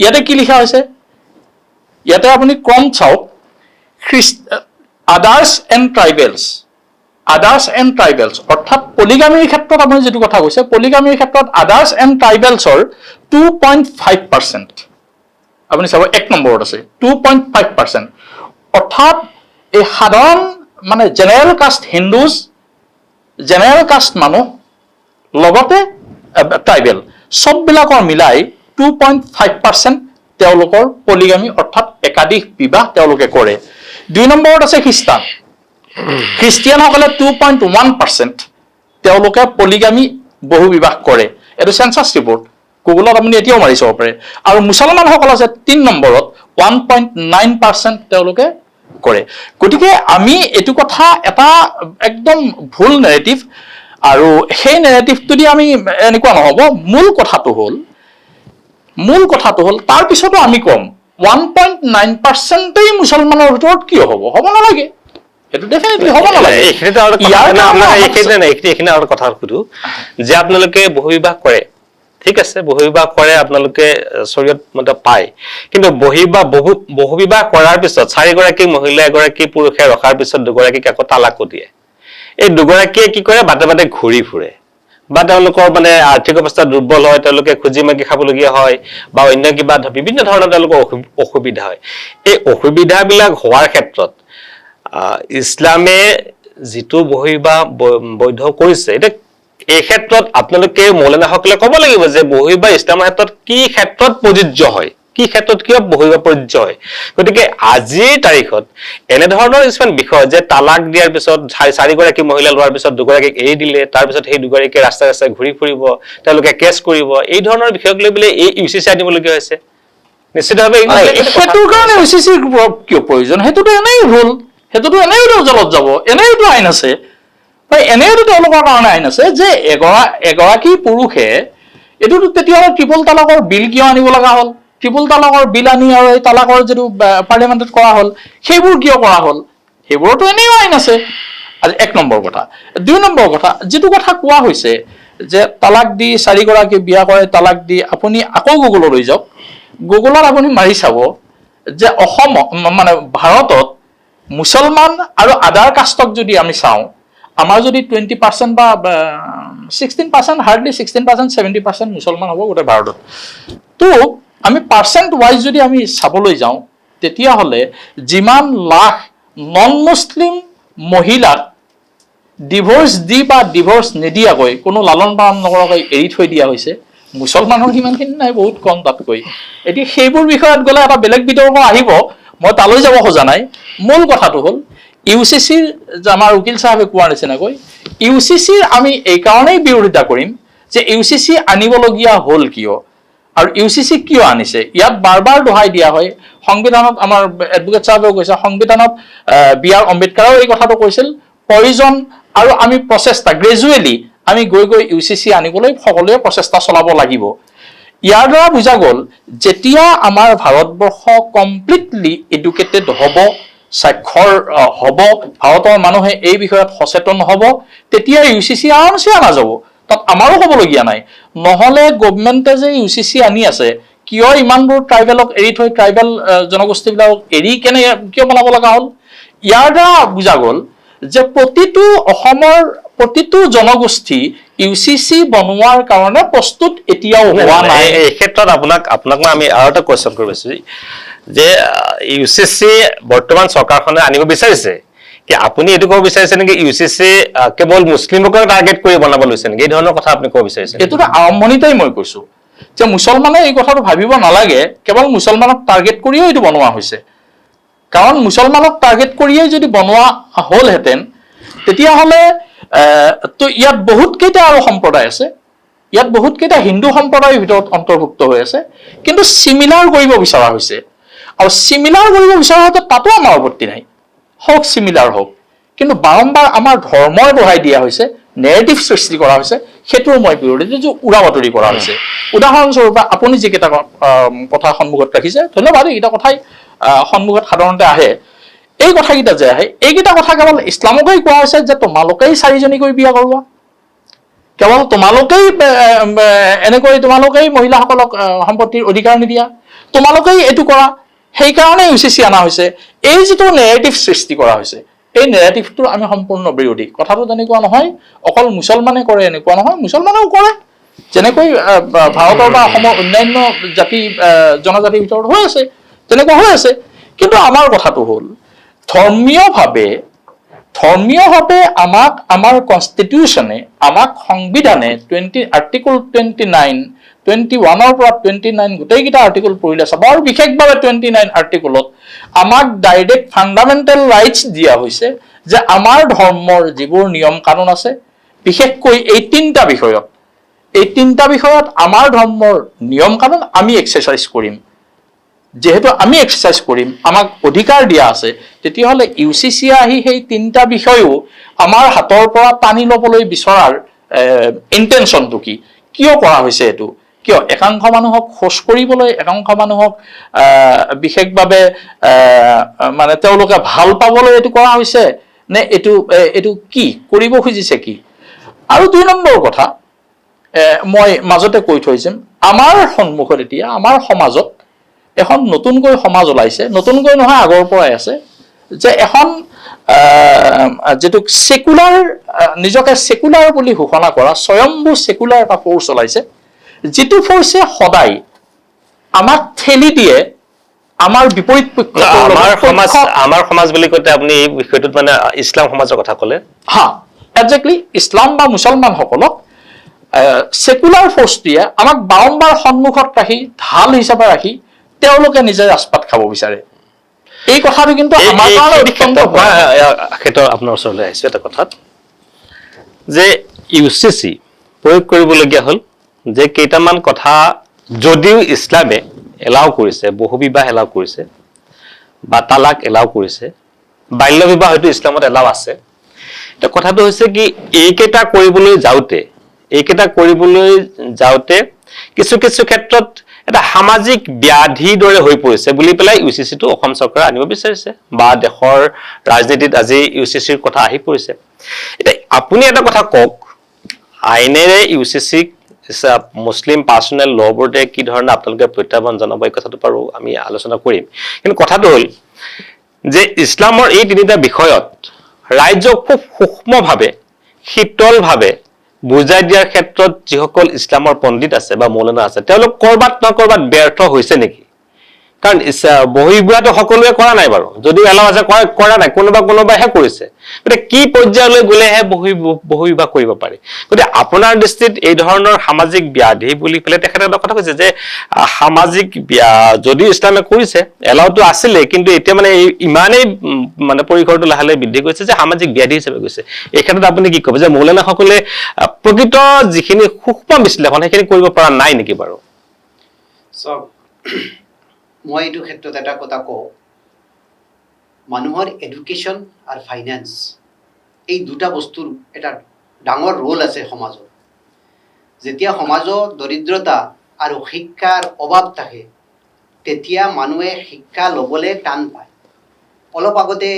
ইয়াতে কি লিখা হৈছে ইয়াতে আপুনি ক্ৰম চাওক আদাৰ্ছ এণ্ড ট্ৰাইবেলছ অৰ্থাৎ পলিগামীৰ ক্ষেত্ৰত আপুনি যিটো কথা কৈছে পলিগামীৰ ক্ষেত্ৰত আদাৰ্ছ এণ্ড ট্ৰাইবেলছৰ 2.5% আপুনি চাব 1 নম্বৰত আছে 2.5% অৰ্থাৎ এই সাধাৰণ মানে general caste Hindus general caste মানুহ লগতে ট্ৰাইবেল সববিলাকৰ মিলাই 2.5% তেওঁলোকৰ পলিগামী অৰ্থাৎ একাধিক বিবাহ তেওঁলোকে কৰে 2 নম্বৰত আছে খ্ৰীষ্টিয়ানসকলে 2.1% তেওঁলোকে পলিগামী বহু বিবাহ কৰে এইটো সেন্সাছ ৰিপৰ্ট গুগলত আপুনি এতিয়াও মাৰি চাব পাৰে আৰু মুছলমানসকল আছে 3 নম্বৰত 1.9% তেওঁলোকে কৰে গতিকে আমি এইটো কথা এটা একদম ভুল নেৰেটিভ আৰু সেই নেৰেটিভটো দি আমি এনেকুৱা নহ'ব মূল কথাটো হ'ল তাৰ পিছতো আমি কম 1.9%ই মুছলমানৰ ভিতৰত কিয় হ'ব নালাগে সেইটো ডেফিনেটলি হ'ব নালাগে এইখিনি আৰু কথা সুধো যে আপোনালোকে বহু বিবাহ কৰে ঠিক আছে বহু বিবাহ কৰে আপোনালোকে শৰীয়ত মতে পায় কিন্তু বহু বিবাহ কৰাৰ পিছত 4গৰাকী মহিলা এগৰাকী পুৰুষে ৰখাৰ পিছত 2গৰাকীক আকৌ তালাকো দিয়ে এই 2গৰাকীয়ে কি কৰে বাটে বাটে ঘূৰি ফুৰে বা তেওঁলোকৰ মানে আৰ্থিক অৱস্থা দুৰ্বল হয় তেওঁলোকে খুজি মাগি খাবলগীয়া হয় বা অন্য কিবা বিভিন্ন ধৰণৰ তেওঁলোকৰ অসুবিধা হয় এই অসুবিধাবিলাক হোৱাৰ ক্ষেত্ৰত ইছলামে যিটো বহিবাহ বৈধ কৰিছে এতিয়া এই ক্ষেত্ৰত আপোনালোকে মৌলানাসকলে ক'ব লাগিব যে বহিবাহ ইছলামৰ ক্ষেত্ৰত কি ক্ষেত্ৰত প্ৰযোজ্য হয় কি ক্ষেত্ৰত কিয় বহিবাহ প্ৰযোজ্য হয় গতিকে আজিৰ তাৰিখত এনেধৰণৰ কিছুমান বিষয় যে তালাক দিয়াৰ পিছত 4গৰাকী মহিলা লোৱাৰ পিছত 2গৰাকীক এৰি দিলে তাৰপিছত সেই 2গৰাকীয়ে ৰাস্তাই ৰাস্তাই ঘূৰি ফুৰিব তেওঁলোকে কেছ কৰিব এই ধৰণৰ বিষয়ক লৈ পেলাই এই ইউচিচি আনিবলগীয়া হৈছে নিশ্চিতভাৱে সেইটোৰ কাৰণে ইউচিচিৰ কিয় প্ৰয়োজন সেইটোতো এনেই ভুল সেইটোতো এনেইতো জলত যাব এনেইতো আইন আছে এনেইতো তেওঁলোকৰ কাৰণে আইন আছে যে এগৰাকী পুৰুষে এইটোতো তেতিয়াহ'লে ট্ৰিপল তালাকৰ বিল কিয় আনিব লগা হ'ল ট্ৰিপল তালাকৰ বিল আনি আৰু এই তালাকৰ যিটো পাৰ্লিয়ামেণ্টত কৰা হ'ল সেইবোৰ কিয় কৰা হ'ল সেইবোৰতো এনেও আইন আছে আজি 1 নম্বৰ কথা 2 নম্বৰ কথা যিটো কথা কোৱা হৈছে যে তালাক দি 4গৰাকী বিয়া কৰে তালাক দি আপুনি আকৌ গুগললৈ যাওক গুগলত আপুনি মাৰি চাব যে অসম মানে ভাৰতত মুছলমান আৰু আদাৰ কাষ্টক যদি আমি চাওঁ আমাৰ যদি 20% বা 16% হাৰ্ডলি 16% 70% মুছলমান হ'ব গোটেই ভাৰতত তো আমি পাৰ্চেণ্ট ৱাইজ যদি আমি চাবলৈ যাওঁ তেতিয়াহ'লে যিমান লাখ নন মুছলিম মহিলাক ডিভোৰ্চ দি বা ডিভোৰ্চ নিদিয়াকৈ কোনো লালন পালন নকৰাকৈ এৰি থৈ দিয়া হৈছে মুছলমানৰ সিমানখিনি নাই বহুত কম তাতকৈ এতিয়া সেইবোৰ বিষয়ত গ'লে এটা বেলেগ বিতৰ্ক আহিব মই তালৈ যাব খোজা নাই। মূল কথাটো হ'ল ইউচিচিৰ আমাৰ উকিল চাহাবে কোৱাৰ নিচিনাকৈ ইউচিচিৰ আমি এই কাৰণেই বিৰোধিতা কৰিম যে ইউচিচি আনিবলগীয়া হ'ল কিয় আৰু ইউচিচি কিয় আনিছে। ইয়াত বাৰ বাৰ দোহাই দিয়া হয়, সংবিধানত আমাৰ এডভোকেট চাহাবেও কৈছে, সংবিধানত বি.আৰ. আম্বেদকাৰেও এই কথাটো কৈছিল, প্ৰয়োজন আৰু আমি প্ৰচেষ্টা গ্ৰেজুৱেলি আমি গৈ গৈ ইউচিচি আনিবলৈ সকলোৱে প্ৰচেষ্টা চলাব লাগিব। ইয়াৰ দ্বাৰা বুজা গ'ল যেতিয়া আমাৰ ভাৰতবৰ্ষ কমপ্লিটলি এডুকেটেড হ'ব, স্বাক্ষৰ হ'ব, ভাৰতৰ মানুহে এই বিষয়ত সচেতন হ'ব, তেতিয়া ইউচিচি আৰামছে অনা যাব, তাত আমাৰো হ'বলগীয়া নাই। নহ'লে গভমেণ্টে যে ইউচিচি আনি আছে, কিয় ইমানবোৰ ট্ৰাইবেলক এৰি থৈ ট্ৰাইবেল জনগোষ্ঠীবিলাকক এৰি কেনে কিয় বনাব লগা হ'ল? ইয়াৰ দ্বাৰা বুজা গ'ল যে প্ৰতিটো অসমৰ প্ৰতিটো জনগোষ্ঠী ইউচিচি বনোৱাৰ কাৰণে প্ৰস্তুত এতিয়াও হোৱা নাই। এই ক্ষেত্ৰত আপোনাক আমি আৰু এটা কুৱেশ্যন কৰিব বিচাৰিছো যে ইউচিচি বৰ্তমান চৰকাৰখনে আনিব বিচাৰিছে কি আপুনি এইটো ক'ব বিচাৰিছে নেকি ইউচিচি কেৱল মুছলিমকে টাৰ্গেট কৰি বনাব লৈছে নেকি? এই ধৰণৰ কথা আপুনি ক'ব বিচাৰিছে? এইটোতো আৰম্ভণিতেই মই কৈছো যে মুছলমানে এই কথাটো ভাবিব নালাগে কেৱল মুছলমানক টাৰ্গেট কৰিয়ে এইটো বনোৱা হৈছে। কাৰণ মুছলমানক টাৰ্গেট কৰিয়ে যদি বনোৱা হ'লহেঁতেন তেতিয়াহ'লে তো ইয়াত বহুত কেইটা আৰু সম্প্ৰদায় আছে, ইয়াত বহুত কেইটা হিন্দু সম্প্ৰদায়ৰ ভিতৰত অন্তৰ্ভুক্ত হৈ আছে, কিন্তু চিমিলাৰ কৰিব বিচৰা হৈছে। আৰু চিমিলাৰ কৰিব বিচৰা হয়তো তাতো আমাৰ আপত্তি নাই, হওক চিমিলাৰ হওক, কিন্তু বাৰম্বাৰ আমাৰ ধৰ্মৰ দোহাই দিয়া হৈছে, নেৰেটিভ সৃষ্টি কৰা হৈছে, সেইটোৰ মই বিৰোধী যে উৰা বাতৰি কৰা হৈছে। উদাহৰণস্বৰূপে আপুনি যিকেইটা কথা সন্মুখত ৰাখিছে, ধন্যবাদ, এইকেইটা কথাই সন্মুখত সাধাৰণতে আহে। এই কথাকেইটা যে আহে, এইকেইটা কথা কেৱল ইছলামকেই কোৱা হৈছে যে তোমালোকেই 4জনীকৈ বিয়া কৰোৱা, কেৱল তোমালোকেই এনেকৈ তোমালোকেই মহিলাসকলক সম্পত্তিৰ অধিকাৰ নিদিয়া, তোমালোকেই এইটো কৰা, সেইকাৰণে ইউচিচি অনা হৈছে। এই যিটো নেৰেটিভ সৃষ্টি কৰা হৈছে, এই নেৰেটিভটোৰ আমি সম্পূৰ্ণ বিৰোধী। কথাটো তেনেকুৱা নহয়, অকল মুছলমানে কৰে এনেকুৱা নহয়, মুছলমানেও কৰে, যেনেকৈ ভাৰতৰ বা অসমৰ অন্যান্য জাতি জনজাতিৰ ভিতৰত হৈ আছে তেনেকুৱা হৈ আছে। কিন্তু আমাৰ কথাটো হ'ল ধৰ্মীয়ভাৱে আমাক আমাৰ কনষ্টিটিউশ্যনে, আমাক সংবিধানে আৰ্টিকল 21ৰ পৰা 29 গোটেইকেইটা আৰ্টিকল পঢ়িলে চাব, আৰু বিশেষভাৱে 29 আৰ্টিকলত আমাক ডাইৰেক্ট ফাণ্ডামেণ্টেল ৰাইটছ দিয়া হৈছে যে আমাৰ ধৰ্মৰ যিবোৰ নিয়ম কানুন আছে, বিশেষকৈ এই তিনিটা বিষয়ত আমাৰ ধৰ্মৰ নিয়ম কানুন আমি এক্সাৰচাইজ কৰিম। যেহেতু আমি এক্সাৰচাইজ কৰিম, আমাক অধিকাৰ দিয়া আছে, তেতিয়াহ'লে ইউচিচি আহি সেই তিনিটা বিষয়ও আমাৰ হাতৰ পৰা টানি ল'বলৈ বিচৰাৰ ইণ্টেনশ্যনটো কি? কিয় কৰা হৈছে এইটো? কিয় একাংশ মানুহক খোজ কৰিবলৈ, একাংশ মানুহক বিশেষভাৱে মানে তেওঁলোকে ভাল পাবলৈ এইটো কৰা হৈছে নে এইটো কি কৰিব খুজিছে কি? আৰু 2 নম্বৰ কথা মই মাজতে কৈ থৈছো, আমাৰ সন্মুখত এতিয়া আমাৰ সমাজত এখন নতুনকৈ সমাজ ওলাইছে, নতুনকৈ নহয় আগৰ পৰাই আছে, যে এখন যিটো সেকুলাৰ, নিজকে সেকুলাৰ বুলি ঘোষণা কৰা স্বয়ম্ভু সেকুলাৰ এটা ফ'ৰ্চ ওলাইছে, যিটো ফ'ৰ্চে সদায় আমাক ঠেলি দিয়ে আমাৰ বিপৰীত পক্ষ। আমাৰ সমাজ বুলি কওঁতে আপুনি এই বিষয়টোত মানে ইছলাম সমাজৰ কথা ক'লে? হা, একজেক্টলি ইছলাম বা মুছলমানসকলক সেকুলাৰ ফ'ৰ্চটোৱে আমাক বাৰম্বাৰ সন্মুখত ৰাখি, ঢাল হিচাপে ৰাখি তেওঁলোকে নিজে ৰাজপাত খাব বিচাৰে। এই কথাটো কিন্তু আমাৰ কাৰণে অত্যন্ত ক্ষেত্ৰত আপোনাৰ ওচৰলৈ আহিছো এটা কথাত, যে ইউচিচি প্ৰয়োগ কৰিবলগীয়া হ'ল যে কেইটামান কথা যদিও ইছলামে এলাও কৰিছে, বহুবিবাহ এলাও কৰিছে বা তালাক এলাও কৰিছে, বাল্য বিবাহ হয়তো ইছলামত এলাও আছে। এতিয়া কথাটো হৈছে কি, এইকেইটা কৰিবলৈ যাওঁতে কিছু ক্ষেত্ৰত এটা সামাজিক ব্যাধিৰ দৰে হৈ পৰিছে বুলি পেলাই ইউচিচিটো অসম চৰকাৰে আনিব বিচাৰিছে, বা দেশৰ ৰাজনীতিত আজি ইউচিচিৰ কথা আহি পৰিছে। এতিয়া আপুনি এটা কথা কওক, আইনেৰে ইউচিচিক মুছলিম পাৰ্চনেল ল বোৰ্ডে কি ধৰণে আপোনালোকে প্ৰত্যাহ্বান জনাব, এই কথাটো বাৰু আমি আলোচনা কৰিম। কিন্তু কথাটো হ'ল যে ইছলামৰ এই 3টা বিষয়ত ৰাইজক খুব সূক্ষ্মভাৱে, শীতলভাৱে বুজাই দিয়াৰ ক্ষেত্ৰত যিসকল ইছলামৰ পণ্ডিত আছে বা মৌলানা আছে, তেওঁলোক কৰবাত না কৰবাত ব্যৰ্থ হৈছে নেকি? কাৰণ বহিবিবাহটো সকলোৱে কৰা নাই বাৰু, যদিও এলাও আছে কৰা নাই, কোনোবাহে কৰিছে। গতিকে কি পৰ্যায়লৈ গ'লেহে বহিবিবাহ কৰিব পাৰি? গতিকে আপোনাৰ দৃষ্টিত এই ধৰণৰ সামাজিক ব্যাধি বুলি পেলাই তেখেতে এটা কথা কৈছে যে সামাজিক যদিও ইছলামে কৰিছে, এলাওটো আছিলে, কিন্তু এতিয়া মানে ইমানেই মানে পৰিসৰটো লাহে লাহে বৃদ্ধি কৰিছে যে সামাজিক ব্যাধি হিচাপে গৈছে। এই ক্ষেত্ৰত আপুনি কি ক'ব যে মৌলানাসকলে প্ৰকৃত যিখিনি সূক্ষ্ম বিশ্লেষণ সেইখিনি কৰিব পৰা নাই নেকি বাৰু? চাওক, মই এইটো ক্ষেত্ৰত এটা কথা কওঁ, মানুহৰ এডুকেশ্যন আৰু ফাইনেন্স এই দুটা বস্তুৰ এটা ডাঙৰ ৰোল আছে সমাজত। যেতিয়া সমাজত দৰিদ্ৰতা আৰু শিক্ষাৰ অভাৱ থাকে তেতিয়া মানুহে শিক্ষা ল'বলৈ টান পায়। অলপ আগতে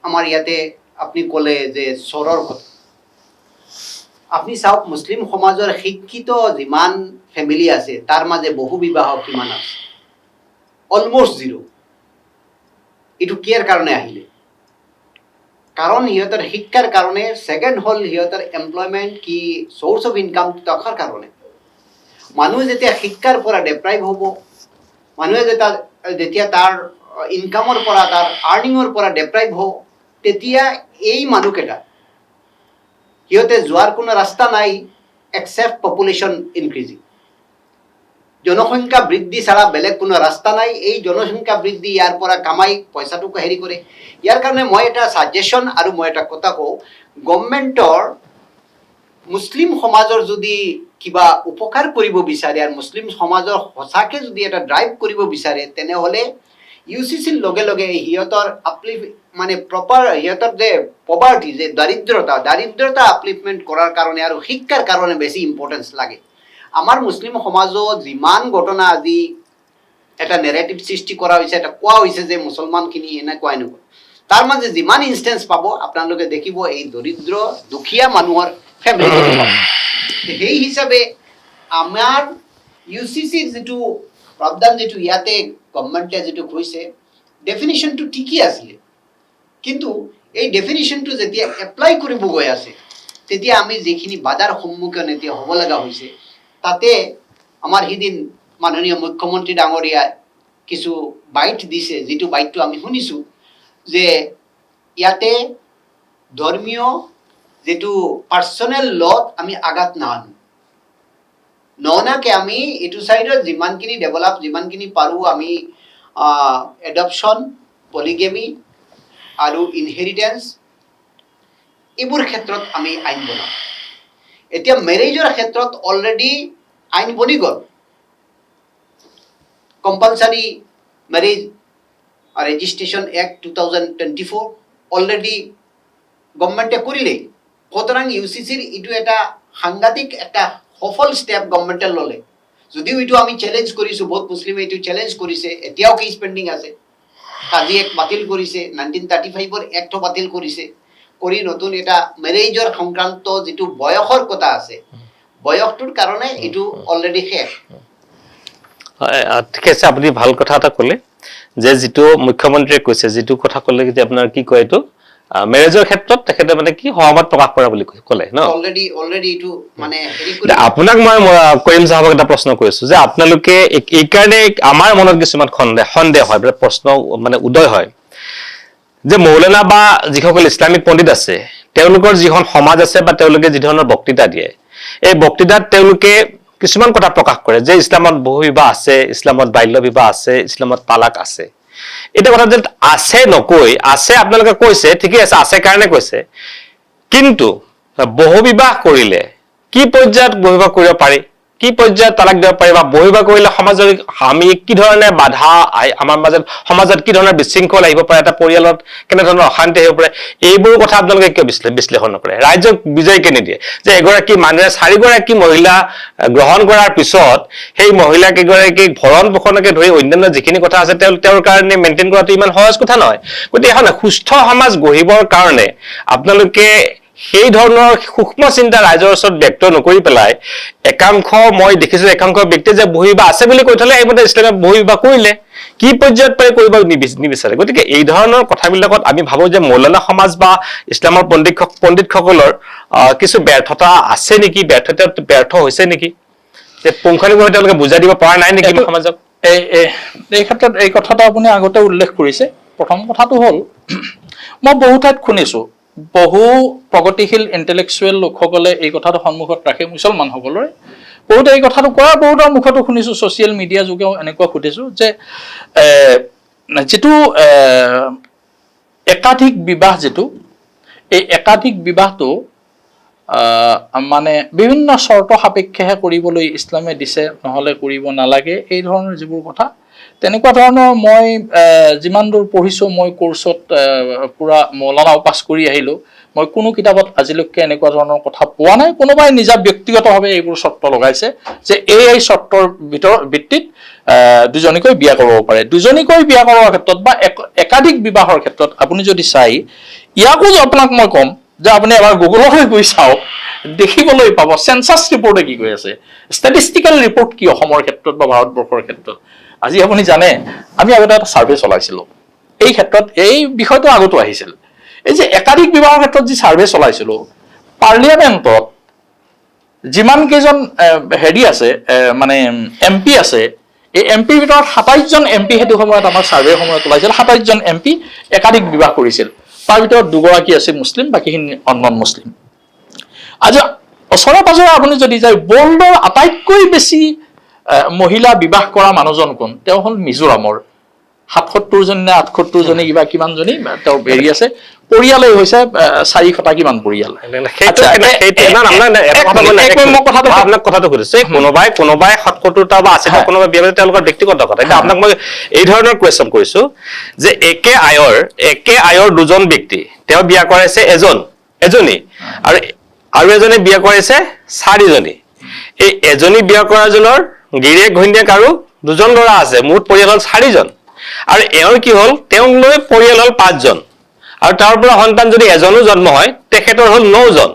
আমাৰ ইয়াতে আপুনি ক'লে যে চোৰৰ কথা, আপুনি চাওক মুছলিম সমাজৰ শিক্ষিত যিমান ফেমিলি আছে তাৰ মাজে বহু বিবাহ কিমান আছে? অলমষ্ট 0। এইটো কিয়াৰ কাৰণে আহিলে? কাৰণ সিহঁতৰ শিক্ষাৰ কাৰণে। ছেকেণ্ড হ'ল সিহঁতৰ এমপ্লয়মেণ্ট কি চ'ৰ্চ অফ ইনকাম থকাৰ কাৰণে। মানুহে যেতিয়া শিক্ষাৰ পৰা ডেপ্ৰাইভ হ'ব, মানুহে যেতিয়া তাৰ ইনকামৰ পৰা তাৰ আৰ্নিঙৰ পৰা ডেপ্ৰাইভ হ'ব, তেতিয়া এই মানুহকেইটা সিহঁতে যোৱাৰ কোনো ৰাস্তা নাই এক্সেপ্ট পপুলেশ্যন ইনক্ৰিজিং। জনসংখ্যা বৃদ্ধি ছাড়া বেলেগ কোনো ৰাস্তা নাই। এই জনসংখ্যা বৃদ্ধি ইয়াৰ পৰা কামাই পইচাটোকে হেৰি কৰে। ইয়াৰ কাৰণে মই এটা ছাজেশ্যন আৰু মই এটা কথা কওঁ, গভৰ্ণমেণ্টৰ মুছলিম সমাজৰ যদি কিবা উপকাৰ কৰিব বিচাৰে আৰু মুছলিম সমাজৰ সঁচাকৈ যদি এটা ড্ৰাইভ কৰিব বিচাৰে, তেনেহ'লে UCCৰ লগে লগে সিহঁতৰ মানে প্ৰপাৰ সিহঁতৰ যে পভাৰ্টি যে দাৰিদ্ৰতা আপলিফমেণ্ট কৰাৰ কাৰণে আৰু শিক্ষাৰ কাৰণে বেছি ইম্পৰ্টেঞ্চ লাগে। আমাৰ মুছলিম সমাজত যিমান ঘটনা আজি এটা নেৰেটিভ সৃষ্টি কৰা হৈছে, এটা কোৱা হৈছে যে মুছলমানখিনি এনেকুৱা, তাৰ মাজে যিমান ইনষ্টেঞ্চ পাব আপোনালোকে দেখিব এই দৰিদ্ৰ দুখীয়া মানুহৰ ফেমিলি। সেই হিচাপে আমাৰ UCCৰ যিটো প্ৰাৱধান, যিটো ইয়াতে গভৰ্ণমেণ্টে যিটো কৈছে, ডেফিনিশ্যনটো ঠিকেই আছিলে, কিন্তু এই ডেফিনিশ্যনটো যেতিয়া এপ্লাই কৰিব গৈ আছে তেতিয়া আমি যিখিনি বাধাৰ সন্মুখীন এতিয়া হ'ব লগা হৈছে, তাতে আমাৰ সিদিন মাননীয় মুখ্যমন্ত্ৰী ডাঙৰীয়াই কিছু বাইট দিছে, যিটো বাইটটো আমি শুনিছোঁ যে ইয়াতে ধৰ্মীয় যিটো পাৰ্চনেল লত আমি আঘাত নঅনাকে আমি এইটো চাইডত যিমানখিনি ডেভেলপ, যিমানখিনি পাৰোঁ আমি এডপশ্যন, পলিগেমি আৰু ইনহেৰিটেঞ্চ এইবোৰ ক্ষেত্ৰত আমি আইন বনাম। এতিয়া মেৰেজৰ ক্ষেত্ৰত অলৰেডি আইন বনি গ'ল। Compulsory marriage registration act 2024 already গভৰ্ণমেণ্টে কৰিলেই। সুতৰাং UCCৰ এইটো এটা সাংঘাতিক একটা সফল ষ্টেপ গভৰ্ণমেণ্টে ল'লে। যদিও এইটো আমি চেলেঞ্জ কৰিছোঁ, বহুত মুছলিমে এইটো চেলেঞ্জ কৰিছে, এতিয়াও কেছ পেণ্ডিং আছে। কাজি এক বাতিল কৰিছে, 1935ৰ এক্টও বাতিল কৰিছে, কৰি নতুন এটা মেৰেজৰ সংক্ৰান্ত যিটো বয়সৰ কথা আছে, বয়সটোৰ কাৰণে এইটো অলৰেডি শেষ। ঠিক আছে, আপুনি ভাল কথা এটা ক'লে যে যিটো মুখ্যমন্ত্ৰীয়ে কৈছে, যিটো কথা ক'লে যে আপোনাৰ কি কয় এইটো মেৰেজৰ ক্ষেত্ৰত তেখেতে মানে কি সহমত প্ৰকাশ কৰা বুলি ক'লে ন? অলৰেডি এইটো মানে হেৰি কৰি আপোনাক মই কৰিম চাহাবক এটা প্ৰশ্ন কৰিছো যে আপোনালোকে এই কাৰণে আমাৰ মনত কিছুমান সন্দেহ হয়, প্ৰশ্ন মানে উদয় হয় যে মৌলানা বা যিসকল ইছলামিক পণ্ডিত আছে তেওঁলোকৰ যিখন সমাজ আছে বা তেওঁলোকে যি ধৰণৰ বক্তৃতা দিয়ে, এই বক্তৃতাত তেওঁলোকে কিছুমান কথা প্ৰকাশ কৰে যে ইছলামত বহু বিবাহ আছে, ইছলামত বাল্য বিবাহ আছে, ইছলামত তালাক আছে। এটা কথা যে আছে নকৈ, আছে আপোনালোকে কৈছে, ঠিকেই আছে কাৰণে কৈছে, কিন্তু বহু বিবাহ কৰিলে কি পৰ্যায়ত বহু বিবাহ কৰিব পাৰি, কি পৰ্যায়ত তালাক দিব পাৰি, বা বহু বিবাহ কৰিলে সমাজৰ আমি কি ধৰণে বাধা আমাৰ মাজত, সমাজত কি ধৰণৰ বিশৃংখল আহিব পাৰে, এটা পৰিয়ালত কেনেধৰণৰ অশান্তি আহিব পাৰে, এইবোৰ কথা আপোনালোকে কিয় বিশ্লেষণ নকৰে? ৰাইজক বিজয় কেনে দিয়ে যে এগৰাকী মানুহে 4গৰাকী মহিলা গ্ৰহণ কৰাৰ পিছত সেই মহিলা কেইগৰাকীক ভৰণ পোষণকে ধৰি অন্যান্য যিখিনি কথা আছে তেওঁৰ কাৰণে মেইনটেইন কৰাটো ইমান সহজ কথা নহয়। গতিকে এখন সুস্থ সমাজ গঢ়িবৰ কাৰণে আপোনালোকে সেই ধৰণৰ সূক্ষ্ম চিন্তা ৰাইজৰ ওচৰত ব্যক্ত নকৰি পেলাই একাংশ, মই দেখিছো একাংশ ব্যক্তিয়ে যে বহু বিবাহ আছে বুলি কৈ থলে এইমতে ইছলামে বহু বিবাহ কৰিলে, কি পৰ্যায়ত পাৰি কৰিব নিবিচাৰে। গতিকে এই ধৰণৰ কথাবিলাকত আমি ভাবো যে মৌলানা সমাজ বা ইছলামৰ পণ্ডিতসকলৰ কিছু ব্যৰ্থতা আছে নেকি, ব্যৰ্থ হৈছে নেকি, যে পুংখানুপুংখভাৱে তেওঁলোকে বুজাই দিব পৰা নাই নেকি সমাজক? এই ক্ষেত্ৰত এই কথাটো আপুনি আগতে উল্লেখ কৰিছে। প্ৰথম কথাটো হ'ল মই বহু ঠাইত শুনিছোঁ, বহু প্ৰগতিশীল ইণ্টেলেকচুৱেল লোকসকলে এই কথাটো সন্মুখত ৰাখে, মুছলমানসকলৰে বহুতে এই কথাটো কোৱা, বহুতৰ মুখতো শুনিছোঁ, ছ'চিয়েল মিডিয়া যোগেও এনেকুৱা সুধিছোঁ যে যিটো একাধিক বিবাহ, এই একাধিক বিবাহটো মানে বিভিন্ন চৰ্ত সাপেক্ষেহে কৰিবলৈ ইছলামে দিছে, নহ'লে কৰিব নালাগে, এই ধৰণৰ যিবোৰ কথা, তেনেকুৱা ধৰণৰ মই যিমান দূৰ পঢ়িছোঁ, মই কোৰ্চত পূৰা মৌলানাও পাছ কৰি আহিলোঁ, মই কোনো কিতাপত আজিলৈকে এনেকুৱা ধৰণৰ কথা পোৱা নাই। কোনোবাই নিজা ব্যক্তিগতভাৱে এইবোৰ চৰ্ত লগাইছে যে এই চৰ্তৰ ভিত্তিত দুজনীকৈ বিয়া কৰিব পাৰে। দুজনীকৈ বিয়া কৰাৰ ক্ষেত্ৰত বা একাধিক বিবাহৰ ক্ষেত্ৰত আপুনি যদি চাই, ইয়াকো আপোনাক মই ক'ম যে আপুনি এবাৰ গুগললৈ গৈ চাওক, দেখিবলৈ পাব চেঞ্চাছ ৰিপৰ্টে কি কৈ আছে, ষ্টেটিষ্টিকেল ৰিপৰ্ট কি অসমৰ ক্ষেত্ৰত বা ভাৰতবৰ্ষৰ ক্ষেত্ৰত। আজি আপুনি জানে, আমি আগতে এটা ছাৰ্ভে চলাইছিলোঁ এই ক্ষেত্ৰত, এই বিষয়টো আগতো আহিছিল, এই যে একাধিক বিবাহৰ ক্ষেত্ৰত যি ছাৰ্ভে চলাইছিলোঁ, পাৰ্লিয়ামেণ্টত যিমান কেইজন হেৰি আছে, মানে MP আছে, এই MPৰ ভিতৰত 27জন MP সেইটো সময়ত আমাৰ ছাৰ্ভেৰ সময়ত ওলাইছিল, 27জন MP একাধিক বিবাহ কৰিছিল। তাৰ ভিতৰত 2গৰাকী আছিল মুছলিম, বাকীখিনি নন মুছলিম। আজি ওচৰে পাজৰে আপুনি যদি যায়, ৱৰ্ল্ডৰ আটাইতকৈ বেছি মহিলা বিবাহ কৰা মানুহজন কোন? তেওঁ হ'ল মিজোৰামৰ, 77জনী নে 78জনী কিবা কিমানজনী তেওঁৰ হেৰি আছে, পৰিয়ালেই হৈছে 400টা কিমান পৰিয়াল। আপোনাক কথাটো সুধিছো, কোনোবাই 77টা বা 80টা কোনোবাই বিয়া পাতিছে, তেওঁলোকৰ ব্যক্তিগত কথা। এতিয়া আপোনাক মই এই ধৰণৰ কুৱেশ্যন কৰিছো যে একে আয়ৰ দুজন ব্যক্তি, তেওঁ বিয়া কৰাইছে এজনী, আৰু এজনে বিয়া কৰাইছে 4জনী। এই এজনী বিয়া কৰাজনৰ গিৰিয়েক ঘৈণীয়েক আৰু 2জন ল'ৰা আছে, মুঠ পৰিয়াল হ'ল 4জন। আৰু এওঁৰ কি হ'ল, তেওঁক লৈ পৰিয়াল হ'ল 5জন, আৰু তাৰ পৰা সন্তান যদি এজনো জন্ম হয়, তেখেতৰ হ'ল 9জন।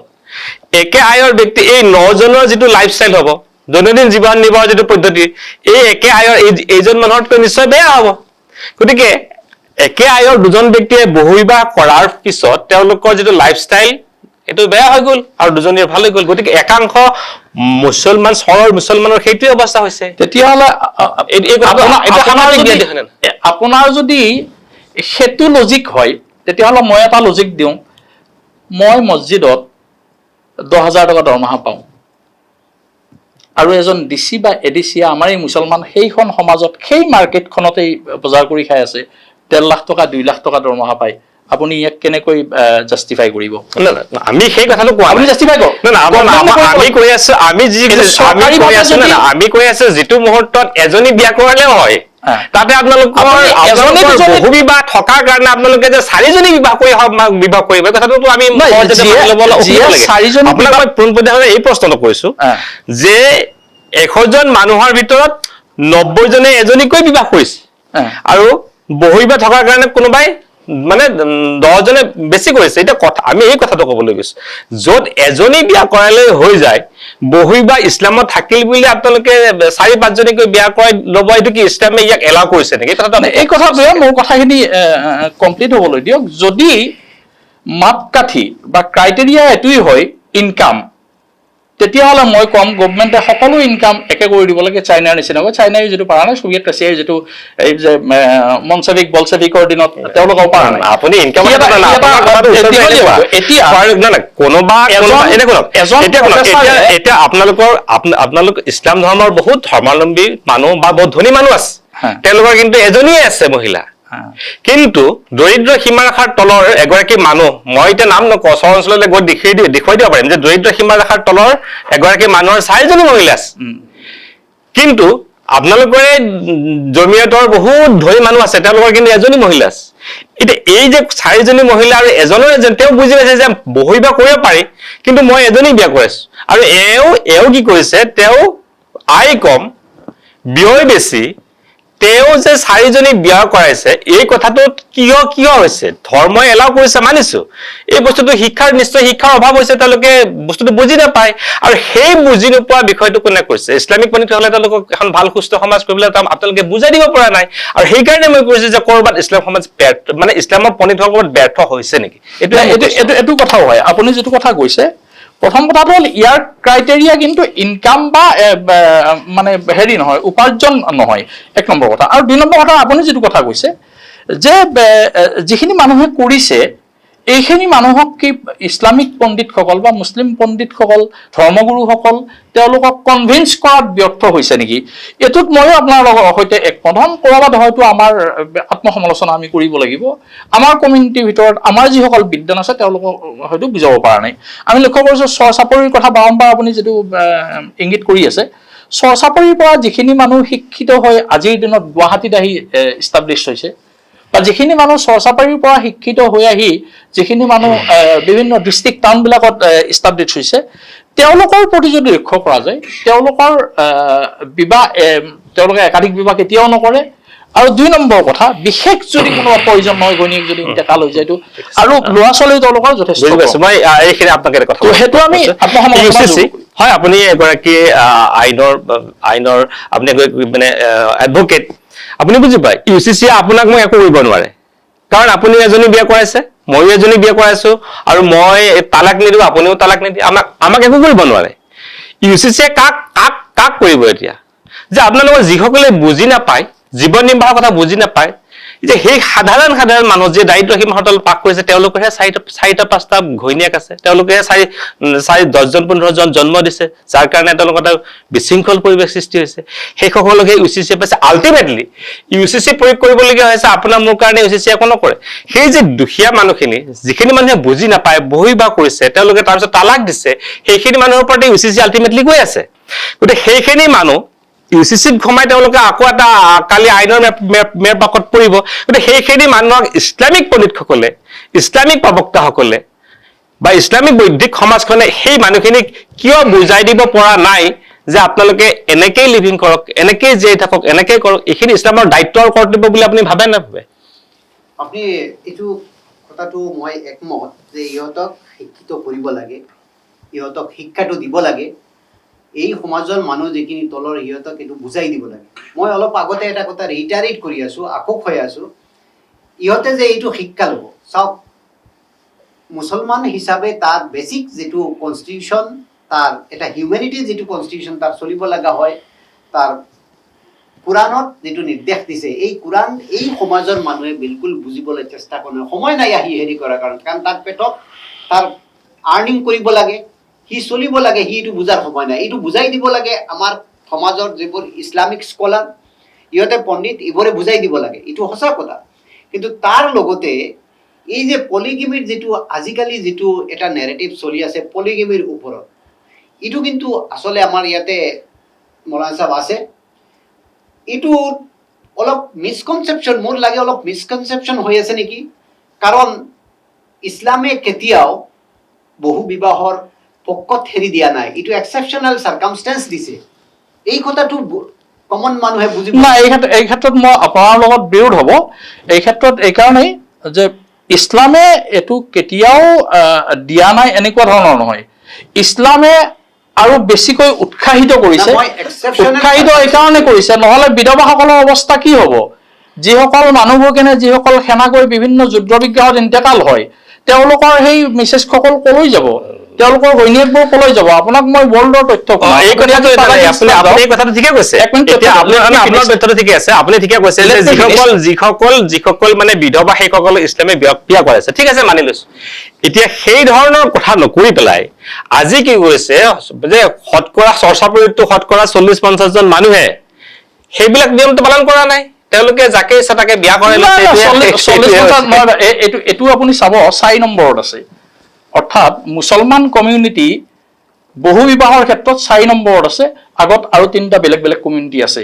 একে আয়ৰ ব্যক্তি এই 9জনৰ যিটো লাইফষ্টাইল হ'ব, দৈনন্দিন জীৱন নিৰ্বাহৰ যিটো পদ্ধতি, এই একে আয়ৰ এইজন মানুহৰতো নিশ্চয় বেয়া হ'ব। গতিকে একে আয়ৰ দুজন ব্যক্তিয়ে বহুবিবাহ কৰাৰ পিছত তেওঁলোকৰ যিটো লাইফষ্টাইল, এইটো বেয়া হৈ গ'ল আৰু দুজনীৰ ভাল হৈ গ'ল। গতিকে একাংশ চৰৰ মুছলমানৰ সেইটোৱে অৱস্থা হৈছে। তেতিয়াহ'লে আপোনাৰ যদি সেইটো লজিক হয়, তেতিয়াহ'লে মই এটা লজিক দিওঁ, মই মছজিদত 10,000 টকা দৰমহা পাওঁ, আৰু এজন DC বা ADC আমাৰ এই মুছলমান সেইখন সমাজত সেই মাৰ্কেটখনতেই বজাৰ কৰি খাই আছে, 1.5 লাখ টকা 2 লাখ টকা দৰমহা পায়, আপুনি ইয়াক কেনেকৈ জাষ্টিফাই কৰিব? আমি সেই কথাটো কোৱা, আপুনি জাষ্টিফাই কৰক। আমি কৈ আছো যিটো মুহূৰ্তত এজনী বিয়া কৰালেও হয়, তাতে আপোনালোকৰ বহুবিবাহ থকাৰ কাৰণে আপোনালোকে যে 4জনী বিবাহ কৰিব, কথাটোতো আমি আপোনাক মই পোনপটীয়াকৈ এই প্ৰশ্নটো কৰিছো যে 100জন মানুহৰ ভিতৰত 90জনে এজনীকৈ বিবাহ কৰিছে, আৰু বহুবিবাহ থকাৰ কাৰণে কোনোবাই মানে 10জনে বেছি কৰিছে। এতিয়া আমি এই কথাটো ক'বলৈ গৈছো, য'ত এজনী বিয়া কৰালৈ হৈ যায়, বহুবিবাহ ইছলামত থাকিল বুলি আপোনালোকে 4-5জনীকৈ বিয়া কৰাই ল'ব, এইটো কি ইছলামে ইয়াক এলাউ কৰিছে নেকি? এই কথাটোৱে মোৰ কথাখিনি কমপ্লিট হ'বলৈ দিয়ক। যদি মাপকাঠি বা ক্ৰাইটেৰিয়া এইটোৱেই হয় ইনকাম, তেতিয়াহ'লে মই ক'ম গভমেণ্টে সকলো ইনকাম একে কৰি দিব লাগে, চাইনাৰ নিচিনাকৈ। চাইনাই যিটো পৰা নাই, ছোভিয়েট ৰাছিয়াৰ যিটো এই যে মনচেভিক বলচেভিকৰ দিনত তেওঁলোকেও পৰা নাই। আপুনি ইনকাম এতিয়া আপোনালোক ইছলাম ধৰ্মৰ বহুত ধৰ্মাৱলম্বী মানুহ বা বহুত ধনী মানুহ আছে, তেওঁলোকৰ কিন্তু এজনীয়ে আছে মহিলা। কিন্তু দৰিদ্ৰ সীমাৰেখাৰ তলৰ এগৰাকী মানুহ, মই এতিয়া নাম নকওঁ, চহৰ অঞ্চললৈ গৈ দেখুৱাই দিব পাৰিম যে দৰিদ্ৰ সীমাৰেখাৰ তলৰ এগৰাকী মানুহৰ 4জনী মহিলা আছে। কিন্তু আপোনালোকৰে জমিয়তৰ বহুত ধনী মানুহ আছে, তেওঁলোকৰ কিন্তু এজনী মহিলা আছে। এতিয়া এই যে 4জনী মহিলা আৰু এজনৰ তেওঁ বুজি পাইছে যে বহুবিবাহ কৰিব পাৰি, কিন্তু মই এজনী বিয়া কৰাইছো। আৰু এওঁ কি কৰিছে, তেওঁ আয় কম, ব্যয় বেছি, তেওঁ যে 4জনী বিয়া কৰাইছে, এই কথাটো কিয় হৈছে? ধৰ্মই এলাও কৰিছে, মানিছো। এই বস্তুটো নিশ্চয় শিক্ষাৰ অভাৱ হৈছে, তেওঁলোকে বস্তুটো বুজি নাপায়। আৰু সেই বুজি নোপোৱা বিষয়টো কোনে কৰিছে? ইছলামিক পণ্ডিত হ'লে তেওঁলোকক এখন ভাল সুস্থ সমাজ কৰিবলৈ আপোনালোকে বুজাই দিব পৰা নাই। আৰু সেইকাৰণে মই কৈছো যে ক'ৰবাত ইছলাম সমাজ মানে ইছলামৰ পণ্ডিতসকল ব্যৰ্থ হৈছে নেকি? এইটো কথাও হয়। আপুনি যিটো কথা কৈছে, প্ৰথম কথাটো হ'ল ইয়াৰ ক্ৰাইটেৰিয়া কিন্তু ইনকাম বা মানে হেৰি নহয়, উপাৰ্জন নহয়, 1 নম্বৰ কথা। আৰু 2 নম্বৰ কথা, আপুনি যিটো কথা কৈছে যে যিখিনি মানুহে কৰিছে এইখিনি মানুহক কি ইছলামিক পণ্ডিতসকল বা মুছলিম পণ্ডিতসকল, ধৰ্মগুৰুসকল তেওঁলোকক কনভিন্স কৰাত ব্যৰ্থ হৈছে নেকি? এইটোত ময়ো আপোনাৰ সৈতে একমত হ'ম। ক'ৰবাত হয়তো আমাৰ আত্মসমালোচনা আমি কৰিব লাগিব। আমাৰ কমিউনিটিৰ ভিতৰত আমাৰ যিসকল বিদ্বান আছে তেওঁলোকক হয়তো বুজাব পৰা নাই। আমি লক্ষ্য কৰিছোঁ চৰ চাপৰিৰ কথা বাৰম্বাৰ আপুনি যিটো ইংগিত কৰি আছে, চৰ চাপৰিৰ পৰা যিখিনি মানুহ শিক্ষিত হৈ আজিৰ দিনত গুৱাহাটীত আহি ইষ্টাব্লিছ হৈছে, বা যিখিনি মানুহ চৰচাপাৰীৰ পৰা শিক্ষিত হৈ আহি যিখিনি মানুহ বিভিন্ন ডিষ্ট্ৰিক্ট টাউনবিলাকত ইষ্টাব্লিছ হৈছে, তেওঁলোকৰ প্ৰতি যদি লক্ষ্য কৰা যায়, তেওঁলোকৰ বিবাহ তেওঁলোকে একাধিক বিবাহ কেতিয়াও নকৰে। আৰু 2 নম্বৰ কথা, বিশেষ যদি কোনো প্ৰয়োজন নহয়, ঘৈণীয়েক যদি ইন্তেকাল হৈ যায়তো, আৰু ল'ৰা ছোৱালীও তেওঁলোকৰ যথেষ্ট। মই এইখিনি আপোনাক এটা কথা সেইটো আমি আত্মসমালোচনা হয়। আপুনি এগৰাকী আইনৰ আপুনি মানে এডভকেট, আপুনি বুজি পায় UCC আপোনাক মই একো কৰিব নোৱাৰে, কাৰণ আপুনি এজনী বিয়া কৰাইছে, ময়ো এজনী বিয়া কৰাইছো, আৰু মই তালাক নিদিওঁ, আপুনিও তালাক নিদিয়ে, আমাক একো কৰিব নোৱাৰে। UCC কাক কৰিব এতিয়া? যে আপোনালোকৰ যিসকলে বুজি নাপায়, জীৱন নিৰ্বাহৰ কথা বুজি নাপায়, যে সেই সাধাৰণ মানুহ যে দায়িত্বশীল মহতল পাক কৰিছে, তেওঁলোকৰহে 4-5টা ঘৈণীয়েক আছে, তেওঁলোকেহে 10-15জন জন্ম দিছে, যাৰ কাৰণে তেওঁলোকৰ এটা বিশৃংখল পৰিৱেশ সৃষ্টি হৈছে। সেইসকলকহে UCC পাইছে। আল্টিমেটলি UCC প্ৰয়োগ কৰিবলগীয়া হৈছে, আপোনাৰ মোৰ কাৰণে UCC একো নকৰে। সেই যে দুখীয়া মানুহখিনি, যিখিনি মানুহে বুজি নাপায়, বহিবাহ কৰিছে, তেওঁলোকে তাৰপিছত তালাক দিছে, সেইখিনি মানুহৰ ওপৰতে UCC আল্টিমেটলি গৈ আছে। গতিকে সেইখিনি মানুহ UCCত সোমাই তেওঁলোকে আকৌ এটা কালি আইনৰ মেৰ পাকত পৰিব। গতিকে সেইখিনি মানুহক ইছলামিক পণ্ডিতসকলে, ইছলামিক প্ৰবক্তাসকলে বা ইছলামিক বৈদিক সমাজখনে সেই মানুহখিনিক কিয় বুজাই দিব পৰা নাই যে আপোনালোকে এনেকেই লিভিং কৰক, এনেকেই জীয়াই থাকক, এনেকেই কৰক? এইখিনি ইছলামৰ দায়িত্ব আৰু কৰ্তব্য বুলি আপুনি ভাবে নাভাবে? আপুনি এইটো কথাটো মই একমত যে ইহঁতক শিক্ষিত কৰিব লাগে, ইহঁতক শিক্ষাটো দিব লাগে। এই সমাজৰ মানুহ যিখিনি তলৰ সিহঁতক এইটো বুজাই দিব লাগে। মই অলপ আগতে এটা কথা ৰিটাৰেট কৰি আছো, আকৌ কৈ আছো, ইহঁতে যে এইটো শিক্ষা ল'ব। চাওক, মুছলমান হিচাপে তাৰ বেচিক যিটো কনষ্টিটিউশ্যন, তাৰ এটা হিউমেনিটি যিটো কনষ্টিটিউশ্যন তাৰ চলিব লগা হয়, তাৰ কোৰাণত যিটো নিৰ্দেশ দিছে, এই কোৰাণ এই সমাজৰ মানুহে বিলকুল বুজিবলৈ চেষ্টা কৰে। সময় নাই আহি হেৰি কৰাৰ কাৰণে, কাৰণ তাৰ পেটত তাৰ আৰ্নিং কৰিব লাগে, সি চলিব লাগে, সি এইটো বুজাৰ সময় নাই। এইটো বুজাই দিব লাগে আমাৰ সমাজৰ যিবোৰ ইছলামিক স্কলাৰ, ইহঁতে পণ্ডিত, এইবোৰে বুজাই দিব লাগে। এইটো সঁচা কথা। কিন্তু তাৰ লগতে এই যে পলিগেমিৰ যিটো আজিকালি যিটো এটা নেৰেটিভ চলি আছে পলিগেমিৰ ওপৰত, এইটো কিন্তু আচলতে আমাৰ ইয়াতে মৌলানা সাহেব আছে, এইটো অলপ মিসকনচেপশ্যন, মোৰ লাগে অলপ মিসকনচেপশ্যন হৈ আছে নেকি। কাৰণ ইছলামে কেতিয়াও বহু বিবাহৰ পক্ষত হেৰি দিয়া নাই, এইটো এক্সেপশ্যনেল চাৰ্কামষ্টেঞ্চ দিছে। এই কথাটো কমন মানুহে বুজি নাই। এই ক্ষেত্ৰত মই আপোনাৰ লগত বিৰোধ হ'ব। এই ক্ষেত্ৰত এইকাৰণেই যে ইছলামে এইটো কেতিয়াও দিয়া নাই এনেকুৱা ধৰণৰ নহয়। ইছলামে আৰু বেছিকৈ উৎসাহিত কৰিছে। উৎসাহিত এইকাৰণে কৰিছে, নহ'লে বিধৱাসকলৰ অৱস্থা কি হ'ব? যিসকল মানুহবোৰ যিসকল সেনাগৈ বিভিন্ন যুদ্ধ বিগ্ৰহত ইন্তেকাল হয়, তেওঁলোকৰ সেই মিছেছসকল কলৈ যাব? তেওঁলোকৰ ঘৈণীয়েকবোৰ কলৈ যাব? আপোনাক মই ৱৰ্ল্ডৰ তথ্য এই কথাটো এই কথাটো ঠিকে কৈছে। আপোনাৰ তথ্যটো ঠিকে আছে, আপুনি ঠিকে কৈছে যে যিসকল মানে বিধৱা সেইসকল ইছলামে বিয়া কৰাইছে, ঠিক আছে, মানি লৈছো। এতিয়া সেই ধৰণৰ কথা নকৰি পেলাই আজি কি কৰিছে যে শতকৰা চৰ্চাপৰিটো শতকৰা 40-50 জন মানুহে সেইবিলাক নিয়মটো পালন কৰা নাই। তেওঁলোকে যাকে ইচ্ছা তাকে বিয়া কৰে। এইটো আপুনি চাব 4 নম্বৰত আছে। অৰ্থাৎ মুছলমান কমিউনিটি বহু বিবাহৰ ক্ষেত্ৰত 4 নম্বৰত আছে, আগত আৰু 3টা বেলেগ বেলেগ কমিউনিটি আছে।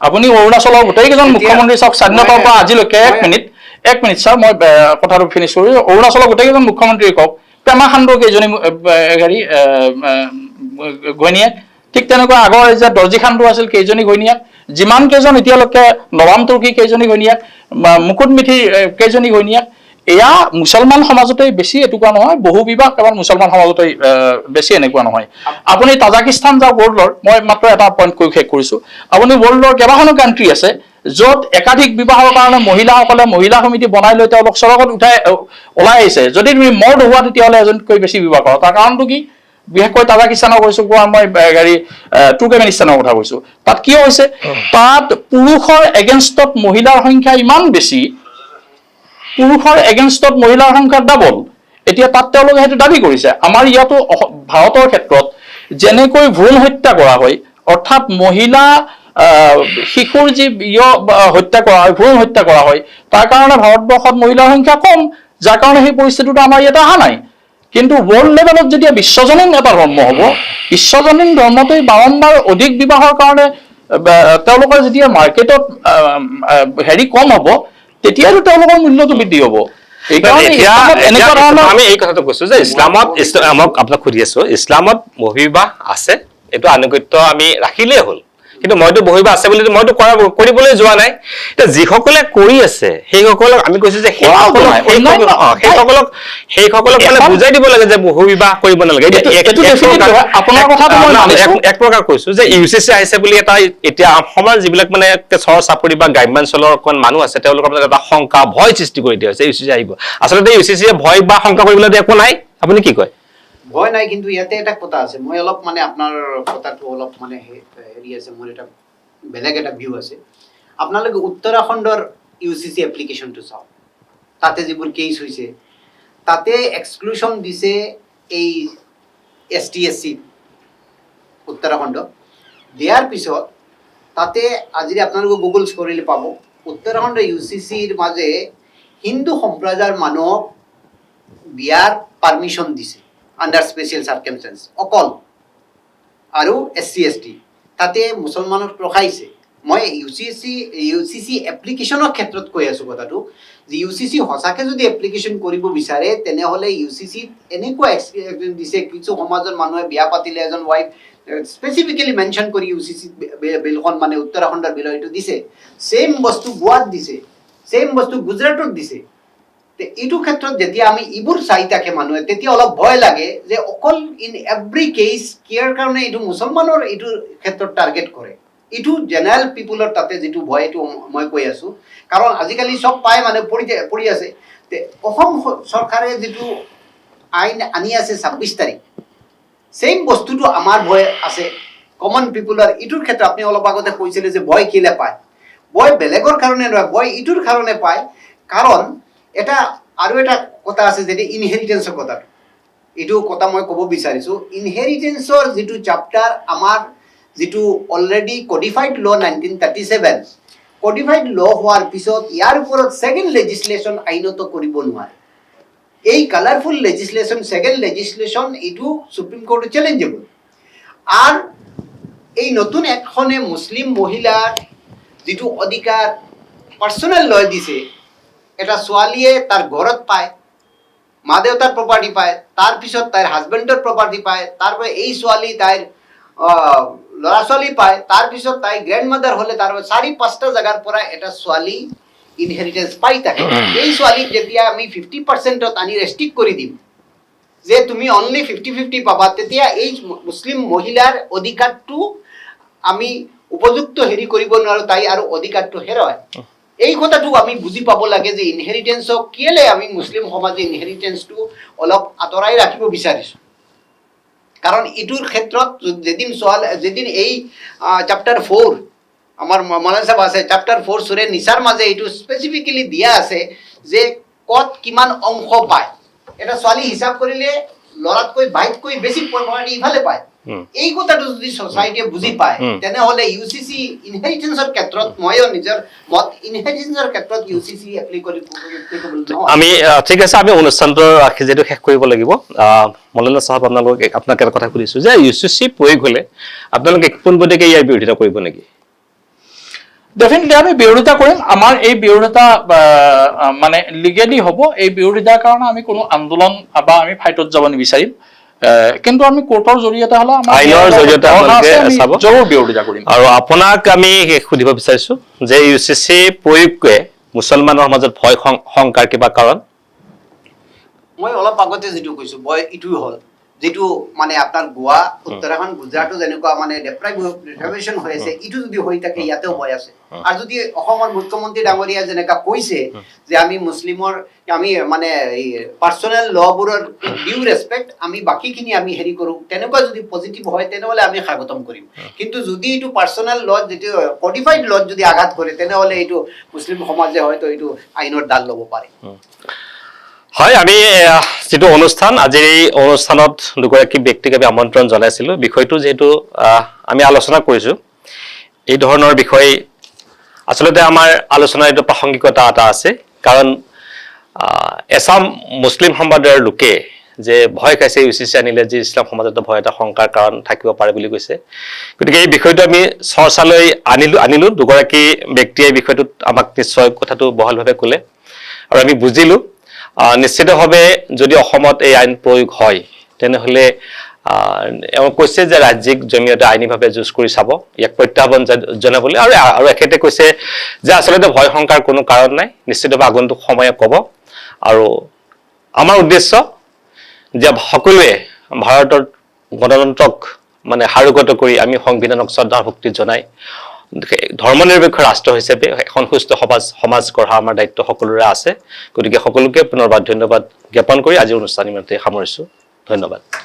আপুনি অৰুণাচলৰ গোটেইকেইজন মুখ্যমন্ত্ৰী চাওক, স্বাধীনতাৰ পৰা আজিলৈকে। এক মিনিট ছাৰ, মই কথাটো ফিনিছ কৰি, অৰুণাচলৰ গোটেইকেইজন মুখ্যমন্ত্ৰী কওক, পেমা খাণ্ডুৰ কেইজনী ঘৈণীয়েক, ঠিক তেনেকুৱা আগৰ যে দৰ্জী খাণ্ডু আছিল কেইজনী ঘৈণীয়েক, যিমান কেইজন এতিয়ালৈকে নৱাম তুৰ্কী কেইজনী ঘৈণীয়েক, মুকুট মিথিৰ কেইজনী ঘৈণীয়েক। এয়া মুছলমান সমাজতে বেছি এনেকুৱা নহয়, বহু বিবাহ কেৱল মুছলমান সমাজতে বেছি এনেকুৱা নহয়। আপুনি তাজাকিস্তান যাওক, ৱৰ্ল্ডৰ, মই মাত্ৰ এটা পইণ্ট কৈ শেষ কৰিছো, আপুনি ৱৰ্ল্ডৰ কেইবাখনো কাণ্ট্ৰি আছে য'ত একাধিক বিবাহৰ কাৰণে মহিলাসকলে মহিলা সমিতি বনাই লৈ তেওঁলোক চৰকত ওলাই আহিছে। যদি তুমি মৰ্ড হোৱা তেতিয়াহ'লে এজনতকৈ বেছি বিবাহ কৰা। তাৰ কাৰণটো কি? বিশেষকৈ তাজাকিস্তানৰ কৈছো কোৱা মই গাড়ী তুৰ্কমেনিস্তানৰ কথা কৈছো তাত কি হৈছে তাত পুৰুষৰ এগেইনষ্টত মহিলাৰ সংখ্যা ইমান বেছি পুৰুষৰ এগেইনষ্টত মহিলাৰ সংখ্যা ডাবল এতিয়া তাত তেওঁলোকে সেইটো দাবী কৰিছে আমাৰ ইয়াতো ভাৰতৰ ক্ষেত্ৰত যেনেকৈ ভ্ৰূণ হত্যা কৰা হয় অৰ্থাৎ মহিলা শিশুৰ যি হত্যা কৰা হয় ভ্ৰূণ হত্যা কৰা হয় তাৰ কাৰণে ভাৰতবৰ্ষত মহিলাৰ সংখ্যা কম যাৰ কাৰণে সেই পৰিস্থিতিটো আমাৰ ইয়াতে অহা নাই কিন্তু ৱৰ্ল্ড লেভেলত যেতিয়া বিশ্বজনীন এটা ধৰ্ম হ'ব বিশ্বজনীন ধৰ্মটোই বাৰম্বাৰ অধিক বিবাহৰ কাৰণে তেওঁলোকৰ যেতিয়া মাৰ্কেটত হেৰি কম হ'ব তেতিয়াতো তেওঁলোকৰ মূল্যটো বৃদ্ধি হ'ব আমি এই কথাটো কৈছো যে ইছলামত আপোনাক সুধি আছো ইছলামত বহুবিবাহ আছে এইটো আনুগত্য আমি ৰাখিলেই হ'ল কিন্তু মইতো বহুবিবাহ আছে বুলি মইতো কৰিবলৈ যোৱা নাই এতিয়া যিসকলে কৰি আছে সেইসকলক আমি কৈছো যে সেইসকলক মানে বুজাই দিব লাগে যে বহুবিবাহ কৰিব নালাগে এক প্ৰকাৰ কৈছো যে UCC আহিছে বুলি এটা এতিয়া অসমৰ যিবিলাক মানে চৰ চাপৰি বা গ্ৰাম্যাঞ্চলৰ অকমান মানুহ আছে তেওঁলোকৰ মানে এটা শংকা ভয় সৃষ্টি কৰি দিয়া হৈছে UCC আহিব আচলতে UCC ভয় বা শংকা কৰিবলৈ একো নাই আপুনি কি কয় ভয় নাই কিন্তু ইয়াতে এটা কথা আছে মই অলপ মানে আপোনাৰ কথাটো অলপ মানে হেৰি আছে মোৰ এটা বেলেগ এটা ভিউ আছে আপোনালোকে উত্তৰাখণ্ডৰ UCC এপ্লিকেশনটো চাওক তাতে যিবোৰ কেছ হৈছে তাতে এক্সক্লুশন দিছে এই ST/SC উত্তৰাখণ্ড দিয়াৰ পিছত তাতে আজি আপোনালোকে গুগল কৰিলে পাব উত্তৰাখণ্ড UCCৰ মাজে হিন্দু সম্প্ৰদায়ৰ মানুহক বিয়াৰ পাৰমিশন দিছে under special circumstances অকল আৰু SC/ST তাতে মুছলমানক ৰখাইছে মই UCC এপ্লিকেশনৰ ক্ষেত্ৰত কৈ আছো কথাটো যে UCC হসাকে যদি এপ্লিকেশন কৰিব বিচাৰে তেনেহলে UCC এনেকুৱা এক্সপেৰিয়েন্স দিছে কিছু সমাজৰ মানুহে বিয়া পাতিলে এজন ওয়াইফ স্পেসিফিক্যালি মেনশন কৰি UCC বিলখন মানে উত্তৰাখণ্ডৰ বিল এইটো দিছে সেম বস্তু গোৱাত দিছে সেম বস্তু গুজৰাটত দিছে এইটো ক্ষেত্ৰত যেতিয়া আমি ইবোৰ চাই থাকে মানুহে তেতিয়া অলপ ভয় লাগে যে অকল ইন এভৰি কেছ কিয়াৰ কাৰণে এইটো মুছলমানৰ এইটো ক্ষেত্ৰত টাৰ্গেট কৰে এইটো জেনাৰেল পিপুলৰ তাতে যিটো ভয় এইটো মই কৈ আছো কাৰণ আজিকালি সব পায় মানে পৰি আছে অসম চৰকাৰে যিটো আইন আনি আছে 26 তাৰিখ সেম বস্তুটো আমাৰ ভয় আছে কমন পিপুলৰ এইটোৰ ক্ষেত্ৰত আপুনি অলপ আগতে কৈছিলে যে ভয় কিলে পায় ভয় বেলেগৰ কাৰণে নহয় ভয় ইটোৰ কাৰণে পায় কাৰণ এটা আৰু এটা কথা আছে যে ইনহেৰিটেন্সৰ কথা এইটো কথা মই ক'ব বিচাৰিছো ইনহেৰিটেন্সৰ যেটো চ্যাপ্টাৰ আমাৰ যেটো অলৰেডি কোডিফাইড ল 1937 কোডিফাইড ল হোৱাৰ পিছত ইয়াৰ ওপৰত সেকেন্ড লেজিসলেশন আইনত কৰিব নোৱাৰে এই কালারফুল লেজিসলেশন সেকেন্ড লেজিসলেশন এইটো সুপ্রিম কোর্টে চ্যালেঞ্জেবল আর এই নতুন একখনে মুসলিম মহিলার যেটো অধিকার পার্সোনাল লয় দিছে এটা ছোৱালীয়ে তাৰ ঘৰত পায় মা দেউতাৰ প্ৰপাৰ্টি পায় তাৰ পিছত তাইৰ হাজবেণ্ডৰ প্ৰপাৰ্টি পায় তাৰ পৰা এই ছোৱালী তাইৰ ল'ৰা ছোৱালী পায় তাৰ পিছত তাই গ্ৰেণ্ডমাদাৰ হলে তাৰ 4-5টা জাগাৰ পৰা এটা ছোৱালী ইনহেৰিটেন্স পাই থাকে এই ছোৱালী যেতিয়া আমি 50%ত আনি ৰেস্ট্ৰিক্ট কৰি দিম যে তুমি অনলি 50-50 পাবা তেতিয়া এই মুছলিম মহিলাৰ অধিকাৰটো আমি উপযুক্ত হেৰি কৰিব নোৱাৰো তাই আৰু অধিকাৰটো হেৰায় এই কথাটো আমি বুজি পাব লাগে যে ইনহেৰিটেন্সক কিলে আমি মুছলিম সমাজে ইনহেৰিটেন্সটো অলপ আতৰাই ৰাখিব বিচাৰিছো কাৰণ ইটোৰ ক্ষেত্ৰত যেদিন এই চ্যাপ্টাৰ 4 আমাৰ মৌলানা সাহেব আছে চ্যাপ্টাৰ 4 সুৰে নিসাৰ মাজে এইটো স্পেসিফিক্যালি দিয়া আছে যে কত কিমান অংশ পায় এটা ছোৱালী হিসাব কৰিলে লৰাতকৈ ভাইতকৈ বেছি প্ৰপাৰ্টি ইফালে পায় এই কথাটো যদি সোসাইটিয়ে বুজি পায় তেনেহলে UCC ইনহেৰিটেন্সৰ ক্ষেত্ৰত ময়ো নিজৰ মত ইনহেৰিটেন্সৰ ক্ষেত্ৰত UCC এপ্লিকেবল আমি ঠিক আছে আমি অনুষ্ঠানটো ৰাখি যেটো শেষ কৰিব লাগিব মৌলানা সাহেব আপোনাক এটা কথা সুধিছো যে UCC প্ৰয়োগ হলে আপোনালোকে কোনপটেকে ইয়াৰ বিৰোধিতা কৰিব নেকি ডেফিনেটলি আমি বিৰোধিতা কৰিম আমাৰ এই বিৰোধিতা মানে লিগেলি হ'ব এই বিৰোধিতাৰ কাৰণে আমি কোনো আন্দোলন বা আমি ফাইটত যাব নিবিচাৰিম কিন্তু আমি কোৰ্টৰ জৰিয়তে হলো আমাৰ আইনৰ জৰিয়তে আপোনালোকে চাব জৰুৰ বিৰোধিতা কৰিম আৰু আপোনাক আমি সুধিব বিচাৰিছো যে UCC প্ৰয়োগে মুছলমানৰ মাজত ভয় শংকাৰ কিবা কাৰণ মই অলপ আগতে যেটো কৈছো ভয় ইটো হল যেটো মানে আপনার গোয়া উত্তরাখণ্ড গুজরাটও যেনেকুৱা মানে ডেপ্ৰাইভেশন হৈ আছে ইটো যদি হৈ থাকে ইয়াতেও হৈ আছে আৰু যদি অসমৰ মুখ্যমন্ত্ৰী ডাঙৰীয়া যেনেকা কৈছে যে আমি মুছলিমৰ আমি মানে পাৰ্সোনেল লবোৰৰ ডিউ ৰেসপেক্ট আমি বাকিখিনি আমি হেৰি কৰো তেনেকুৱা যদি পজিটিভ হয় তেনেহলে আমি স্বাগতম কৰিম কিন্তু যদি এটো পাৰ্সোনেল ল যেটো কোডিফাইড ল যদি আঘাত কৰে তেনেহলে এটো মুছলিম সমাজে হয়তো এটো আইনৰ দাল ল'ব পাৰে হয় আমি যেটো অনুষ্ঠান আজিৰ এই অনুষ্ঠানত দুগৰাকী ব্যক্তিক আমি আমন্ত্ৰণ জনাইছিলো বিষয়টো যেটো আমি আলোচনা কৰিছো এই ধৰণৰ বিষয় আসলতে আমাৰ আলোচনাৰ এটা প্ৰাসংগিকতা এটা আছে কাৰণ এছাম মুছলিম সম্প্ৰদায়ৰ লোকে যে ভয় খাইছে ইউচিচি আনিলে যে ইছলাম সমাজত ভয় এটা শংকাৰ কাৰণ থাকিব পাৰে বুলি কৈছে গতিকে এই বিষয়টো আমি চৰ্চালৈ আনিলো দুগৰাকী ব্যক্তিয়ে এই বিষয়টোত আমাক নিশ্চয় কথাটো বহলভাৱে ক'লে আৰু আমি বুজিলো নিশ্চিতভাৱে যদি অসমত এই আইন প্ৰয়োগ হয় তেনেহলে কৈছে যে ৰাজ্যিক জমিয়তে আইনীভাৱে যুঁজ কৰি চাব ইয়াক প্ৰত্যাহ্বান জনাবলৈ আৰু একেতে কৈছে যে আসলতে ভয় শংকাৰ কোনো কাৰণ নাই নিশ্চিতভাৱে আগন্তুক সময়ে ক'ব আৰু আমাৰ উদ্দেশ্য যে সকলোৱে ভাৰতৰ গণতন্ত্ৰক মানে হাৰুগত কৰি আমি সংবিধানক শ্ৰদ্ধা ভক্তি জনাই ধৰ্মনিৰপেক্ষ ৰাষ্ট্ৰ হিচাপে এখন সুস্থ সমাজ গঢ়া আমাৰ দায়িত্ব সকলোৰে আছে গতিকে সকলোকে পুনৰবাৰ ধন্যবাদ জ্ঞাপন কৰি আজিৰ অনুষ্ঠান ইমানতে সামৰিছো ধন্যবাদ